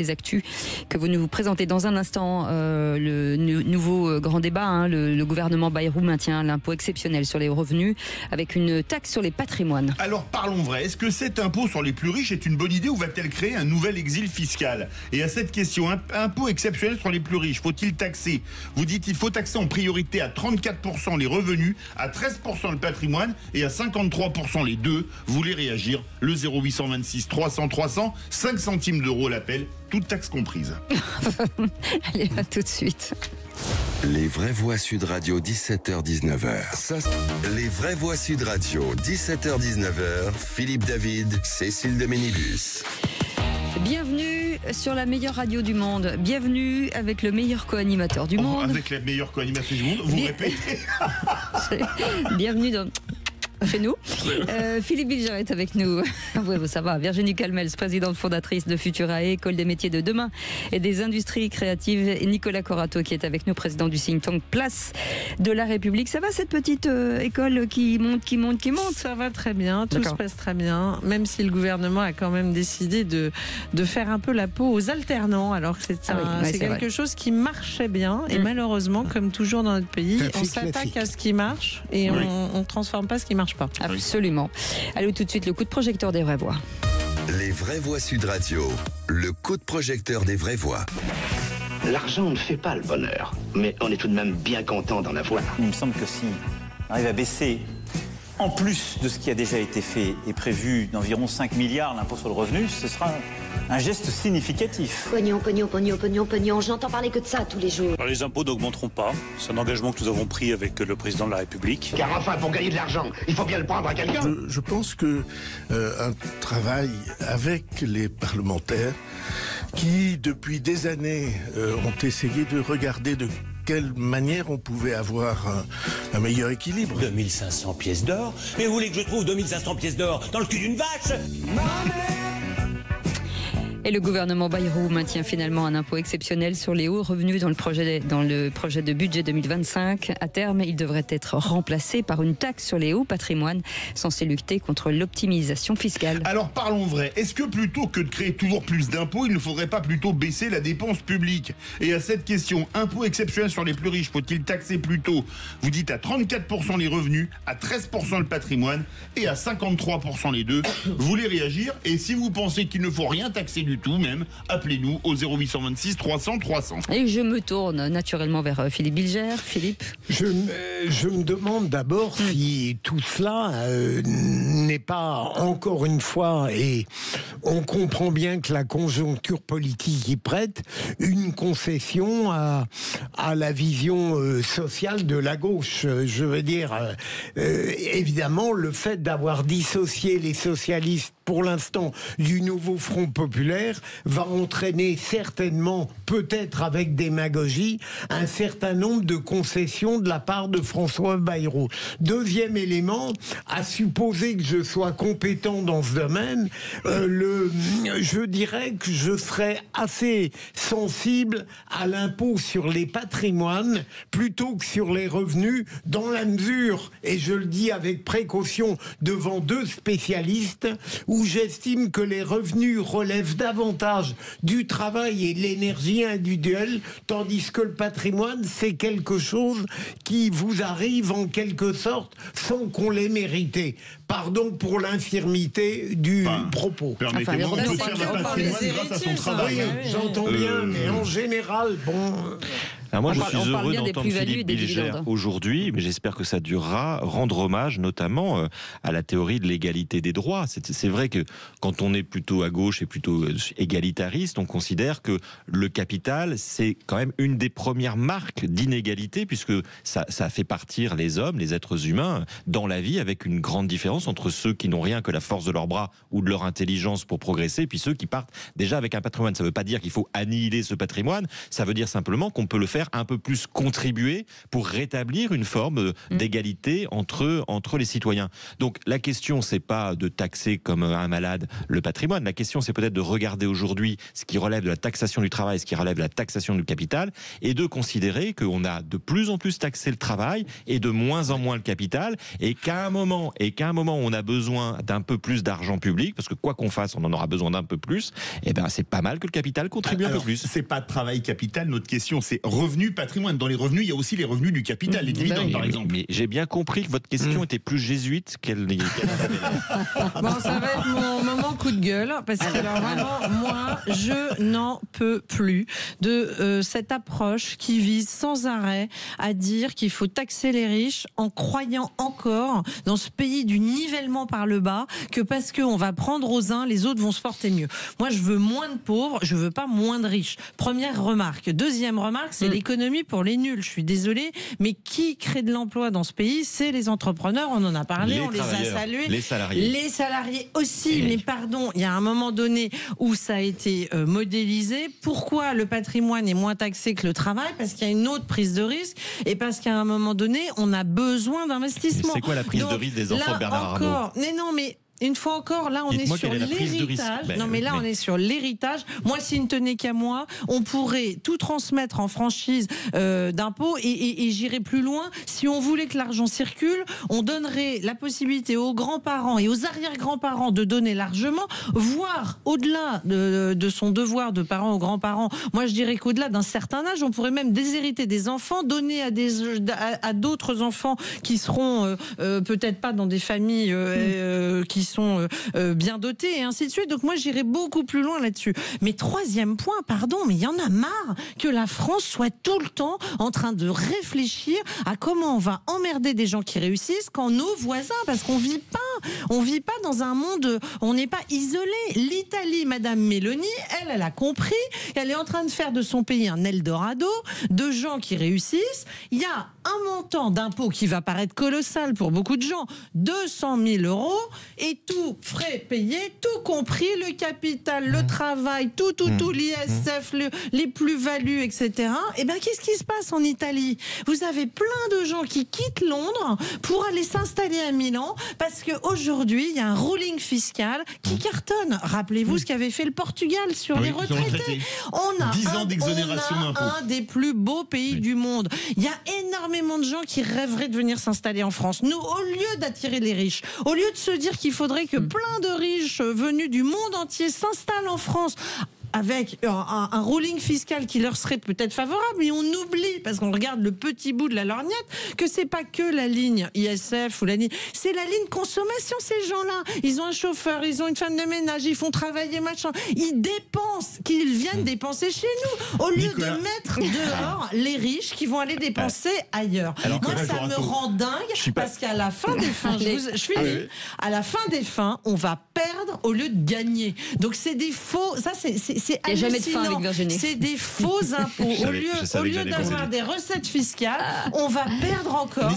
actus que vous nous présentez. Dans un instant, le nouveau grand débat, le gouvernement Bayrou maintient l'impôt exceptionnel sur les revenus avec une taxe sur les patrimoines. Alors parlons vrai, est-ce que cet impôt sur les plus riches est une bonne idée ou va-t-elle créer un nouvel exil fiscal? Et à cette question, impôt exceptionnel sur les plus riches, faut-il taxer? Vous dites il faut taxer en priorité à 34% les revenus, à 13% le patrimoine et à 53% les deux. Vous voulez réagir? Le 0826 300 300, 5 centimes d'euros l'appel, toute taxe comprise. Allez, à tout de suite. Les vraies voix Sud Radio, 17h-19h. Les vraies voix Sud Radio, 17h-19h. Philippe David, Cécile de Ménibus. Bienvenue sur la meilleure radio du monde. Bienvenue avec le meilleur co-animateur du monde. Avec la meilleure co-animatrice du monde, vous répétez. Bienvenue dans... Chez nous. Philippe Bilger est avec nous. Oui, ça va. Virginie Calmels, présidente fondatrice de Futurae, École des métiers de demain et des industries créatives. Et Nicolas Corato qui est avec nous, président du think tank Place de la République. Ça va cette petite école qui monte? Ça va très bien, tout se passe très bien. Même si le gouvernement a quand même décidé de faire un peu la peau aux alternants. Alors que c'est quelque chose qui marchait bien. Et malheureusement, comme toujours dans notre pays, on s'attaque à ce qui marche et on ne transforme pas ce qui marche pas. Absolument. Allez, tout de suite, le coup de projecteur des vraies voix. Les vraies voix Sud Radio, le coup de projecteur des vraies voix. L'argent ne fait pas le bonheur, mais on est tout de même bien content d'en avoir. Il me semble que si on arrive à baisser, en plus de ce qui a déjà été fait et prévu d'environ 5 milliards l'impôt sur le revenu, ce sera un geste significatif. Pognon, pognon, pognon, pognon, pognon, j'entends parler que de ça tous les jours. Alors, les impôts n'augmenteront pas, c'est un engagement que nous avons pris avec le président de la République. Car enfin, pour gagner de l'argent, il faut bien le prendre à quelqu'un. Je pense que un travail avec les parlementaires qui, depuis des années, ont essayé de regarder de quelle manière on pouvait avoir un meilleur équilibre. 2500 pièces d'or? Mais vous voulez que je trouve 2500 pièces d'or dans le cul d'une vache? Et le gouvernement Bayrou maintient finalement un impôt exceptionnel sur les hauts revenus dans le projet de budget 2025. À terme, il devrait être remplacé par une taxe sur les hauts patrimoines censée lutter contre l'optimisation fiscale. Alors parlons vrai, est-ce que plutôt que de créer toujours plus d'impôts, il ne faudrait pas plutôt baisser la dépense publique? Et à cette question, impôt exceptionnel sur les plus riches, faut-il taxer plutôt? Vous dites à 34% les revenus, à 13% le patrimoine et à 53% les deux. Vous voulez réagir? Et si vous pensez qu'il ne faut rien taxer du tout même, appelez-nous au 0826 300 300. Et je me tourne naturellement vers Philippe Bilger. Philippe, je me demande d'abord si tout cela n'est pas encore une fois, et on comprend bien que la conjoncture politique y prête, une concession à la vision sociale de la gauche. Je veux dire, évidemment, le fait d'avoir dissocié les socialistes pour l'instant du nouveau Front populaire va entraîner certainement, peut-être avec démagogie, un certain nombre de concessions de la part de François Bayrou. Deuxième élément, à supposer que je sois compétent dans ce domaine, je dirais que je serais assez sensible à l'impôt sur les patrimoines plutôt que sur les revenus, dans la mesure, et je le dis avec précaution devant deux spécialistes, où j'estime que les revenus relèvent davantage du travail et de l'énergie individuelle, tandis que le patrimoine, c'est quelque chose qui vous arrive en quelque sorte sans qu'on l'ait mérité. Pardon pour l'infirmité du propos. Permettez-moi, on peut faire un patrimoine grâce à son travail. Oui, j'entends bien, mais en général, bon... Alors moi, je suis parle heureux bien des d'entendre plus-values et Philippe des Bilger dividendes. aujourd'hui, mais j'espère que ça durera, rendre hommage notamment à la théorie de l'égalité des droits. C'est vrai que quand on est plutôt à gauche et plutôt égalitariste, on considère que le capital, c'est quand même une des premières marques d'inégalité, puisque ça fait partir les hommes, les êtres humains, dans la vie, avec une grande différence entre ceux qui n'ont rien que la force de leurs bras ou de leur intelligence pour progresser, et puis ceux qui partent déjà avec un patrimoine. Ça ne veut pas dire qu'il faut annihiler ce patrimoine, ça veut dire simplement qu'on peut le faire un peu plus contribuer pour rétablir une forme d'égalité entre les citoyens. Donc la question, c'est pas de taxer comme un malade le patrimoine. La question, c'est peut-être de regarder aujourd'hui ce qui relève de la taxation du travail, ce qui relève de la taxation du capital, et de considérer qu'on a de plus en plus taxé le travail et de moins en moins le capital, et qu'à un moment on a besoin d'un peu plus d'argent public, parce que quoi qu'on fasse, on en aura besoin d'un peu plus. Et ben c'est pas mal que le capital contribue un peu plus. C'est pas travail capital, notre question, c'est revenu patrimoine. Dans les revenus, il y a aussi les revenus du capital, les dividendes par exemple. Mais j'ai bien compris que votre question était plus jésuite qu'elle n'est. Bon, ça va être mon moment coup de gueule, parce que alors vraiment, moi, je n'en peux plus de cette approche qui vise sans arrêt à dire qu'il faut taxer les riches en croyant encore dans ce pays du nivellement par le bas, que parce qu'on va prendre aux uns, les autres vont se porter mieux. Moi, je veux moins de pauvres, je veux pas moins de riches. Première remarque. Deuxième remarque, c'est l'économie pour les nuls. Je suis désolée, mais qui crée de l'emploi dans ce pays? C'est les entrepreneurs, on en a parlé, on les a salués. Les salariés. Les salariés aussi, mais pardon, il y a un moment donné où ça a été modélisé. Pourquoi le patrimoine est moins taxé que le travail? Parce qu'il y a une autre prise de risque, et parce qu'à un moment donné, on a besoin d'investissement. C'est quoi la prise de risque des enfants de Bernard Arnault? Mais non, mais une fois encore, là, on est sur l'héritage. Non, mais là, on est sur l'héritage. Moi, s'il ne tenait qu'à moi, on pourrait tout transmettre en franchise d'impôts, et j'irais plus loin. Si on voulait que l'argent circule, on donnerait la possibilité aux grands-parents et aux arrière-grands-parents de donner largement, voire au-delà de son devoir de parents aux grands-parents. Moi, je dirais qu'au-delà d'un certain âge, on pourrait même déshériter des enfants, donner à d'autres enfants qui seront peut-être pas dans des familles qui sont bien dotés, et ainsi de suite. Donc moi, j'irai beaucoup plus loin là-dessus. Mais troisième point, pardon, mais il y en a marre que la France soit tout le temps en train de réfléchir à comment on va emmerder des gens qui réussissent quand nos voisins, parce qu'on vit pas dans un monde, on n'est pas isolé. L'Italie, Madame Meloni, elle a compris, elle est en train de faire de son pays un Eldorado de gens qui réussissent. Il y a un montant d'impôt qui va paraître colossal pour beaucoup de gens, 200 000 €, et tout frais payés, tout compris, le capital, le travail, tout, l'ISF, les plus-values, etc. Et bien, qu'est-ce qui se passe en Italie? Vous avez plein de gens qui quittent Londres pour aller s'installer à Milan, parce qu'aujourd'hui, il y a un ruling fiscal qui cartonne. Rappelez-vous ce qu'avait fait le Portugal sur les retraités. On a 10 ans d'exonération d'impôts. un des plus beaux pays du monde. Il y a énormément de gens qui rêveraient de venir s'installer en France. Nous, au lieu d'attirer les riches, au lieu de se dire qu'il faudrait que plein de riches venus du monde entier s'installent en France avec un ruling fiscal qui leur serait peut-être favorable, mais on oublie, parce qu'on regarde le petit bout de la lorgnette, que c'est pas que la ligne ISF ou la ligne, c'est la ligne consommation. Ces gens-là, ils ont un chauffeur, ils ont une femme de ménage, ils font travailler machin, ils dépensent, qu'ils viennent dépenser chez nous, au lieu de mettre dehors les riches qui vont aller dépenser ailleurs. Alors moi, ça me rend dingue, parce qu'à la fin des fins, je finis, à la fin des fins, on va perdre au lieu de gagner. Donc c'est des faux, ça c'est il n'y a jamais de fin avec Virginie. C'est des faux impôts. Au lieu d'avoir des recettes fiscales, on va perdre encore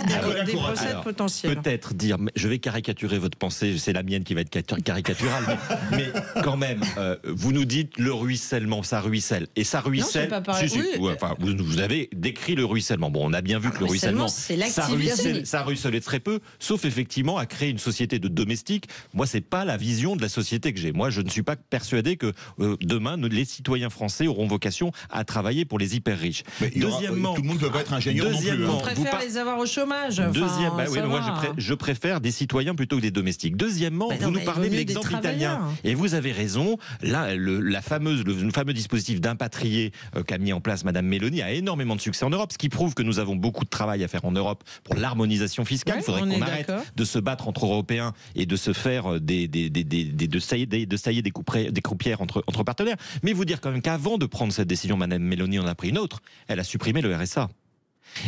des recettes potentielles. Peut-être dire, je vais caricaturer votre pensée, c'est la mienne qui va être caricaturale, mais quand même, vous nous dites le ruissellement, ça ruisselle. Et ça ruisselle. Non, pas enfin, vous avez décrit le ruissellement. Bon, on a bien vu que le ruissellement, ça ruisselait très peu, sauf effectivement à créer une société de domestiques. Moi, c'est pas la vision de la société que j'ai. Moi, je ne suis pas persuadé que demain, demain, les citoyens français auront vocation à travailler pour les hyper riches. Deuxièmement, tout le monde ne peut pas être ingénieur non plus. On préfère les avoir au chômage. Je préfère des citoyens plutôt que des domestiques. Deuxièmement, vous nous parlez de l'exemple italien. Et vous avez raison. Là, le fameux dispositif d'impatrié qu'a mis en place Madame Meloni a énormément de succès en Europe, ce qui prouve que nous avons beaucoup de travail à faire en Europe pour l'harmonisation fiscale. Il faudrait qu'on arrête de se battre entre Européens et de se faire de sailler des croupières entre partenaires. Mais vous dire quand même qu'avant de prendre cette décision, Madame Meloni en a pris une autre. Elle a supprimé le RSA.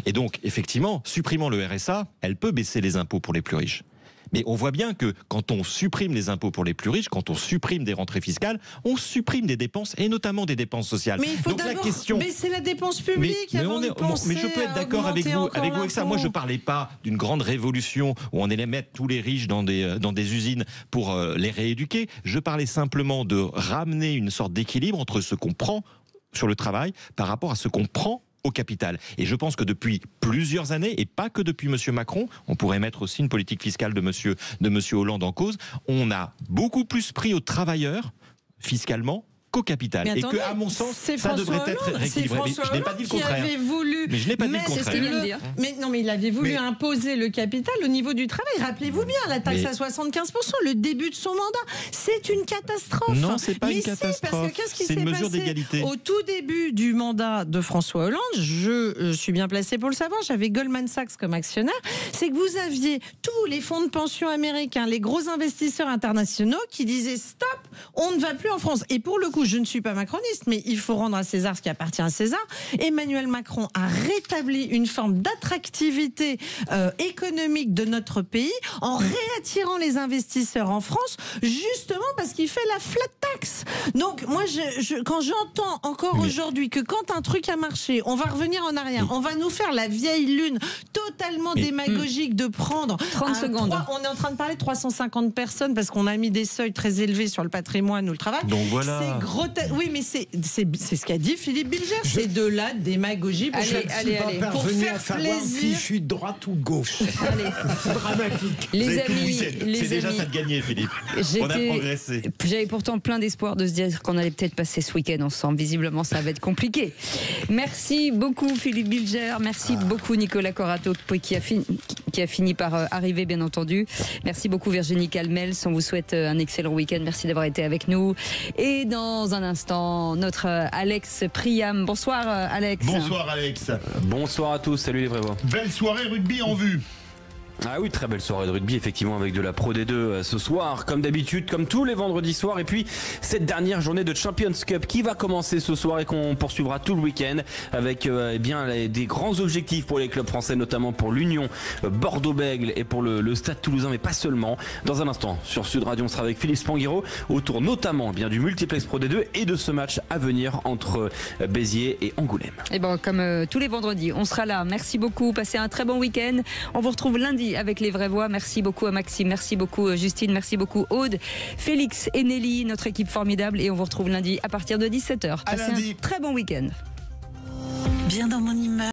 Et donc, effectivement, supprimant le RSA, elle peut baisser les impôts pour les plus riches. Mais on voit bien que quand on supprime les impôts pour les plus riches, quand on supprime des rentrées fiscales, on supprime des dépenses, et notamment des dépenses sociales. Mais il faut d'abord baisser la dépense publique mais je peux être d'accord avec vous avec ça. Moi, je ne parlais pas d'une grande révolution où on allait mettre tous les riches dans des usines pour les rééduquer. Je parlais simplement de ramener une sorte d'équilibre entre ce qu'on prend sur le travail par rapport à ce qu'on prend au capital. Et je pense que depuis plusieurs années, et pas que depuis M. Macron, on pourrait mettre aussi une politique fiscale de monsieur Hollande en cause, on a beaucoup plus pris aux travailleurs fiscalement qu'au capital. Mais attendez, et que, à mon sens, ça devrait être rééquilibré. Mais je n'ai pas dit le contraire. Mais je n'ai pas dit le contraire. C'est ce qu'il vient de dire. Mais non, mais il avait voulu imposer le capital au niveau du travail. Rappelez-vous bien, la taxe à 75%, le début de son mandat, c'est une catastrophe. Non, c'est pas une catastrophe. Parce que qu'est-ce qui s'est passé au tout début du mandat de François Hollande? Je suis bien placé pour le savoir. J'avais Goldman Sachs comme actionnaire. C'est que vous aviez tous les fonds de pension américains, les gros investisseurs internationaux qui disaient stop, on ne va plus en France. Et pour le coup, je ne suis pas macroniste, mais il faut rendre à César ce qui appartient à César. Emmanuel Macron a rétabli une forme d'attractivité économique de notre pays en réattirant les investisseurs en France, justement parce qu'il fait la flat tax. Donc moi, quand j'entends encore aujourd'hui que quand un truc a marché, on va revenir en arrière, on va nous faire la vieille lune totalement démagogique de prendre 30 secondes. On est en train de parler de 350 personnes parce qu'on a mis des seuils très élevés sur le patrimoine ou le travail. Donc voilà. C'est grotesque. Oui, mais c'est ce qu'a dit Philippe Bilger. C'est de la démagogie pour faire plaisir. Si je suis de droite ou gauche. Allez. Dramatique. Les amis, c'est déjà ça de gagner, Philippe. On a progressé. J'avais pourtant plein d'espoir de se dire qu'on allait peut-être passer ce week-end ensemble. Visiblement, ça va être compliqué. Merci beaucoup, Philippe Bilger. Merci beaucoup, Nicolas Corato, qui a fini par arriver, bien entendu. Merci beaucoup, Virginie Calmels. On vous souhaite un excellent week-end. Merci d'avoir été avec nous. Et dans un instant, notre Alex Priam. Bonsoir, Alex. Bonsoir, Alex. Bonsoir à tous. Salut les vrais voix. Belle soirée rugby en vue. Ah oui, très belle soirée de rugby, effectivement, avec de la Pro D2 ce soir, comme d'habitude, comme tous les vendredis soirs. Et puis, cette dernière journée de Champions Cup qui va commencer ce soir et qu'on poursuivra tout le week-end avec des grands objectifs pour les clubs français, notamment pour l'Union Bordeaux-Bègles et pour le Stade Toulousain, mais pas seulement. Dans un instant, sur Sud Radio, on sera avec Philippe Spanghero autour notamment du multiplex Pro D2 et de ce match à venir entre Béziers et Angoulême. Et bon, comme tous les vendredis, on sera là. Merci beaucoup, passez un très bon week-end. On vous retrouve lundi avec les vraies voix. Merci beaucoup à Maxime, merci beaucoup Justine, merci beaucoup Aude, Félix et Nelly, notre équipe formidable, et on vous retrouve lundi à partir de 17h. Passez un très bon week-end. Bien dans mon immeuble.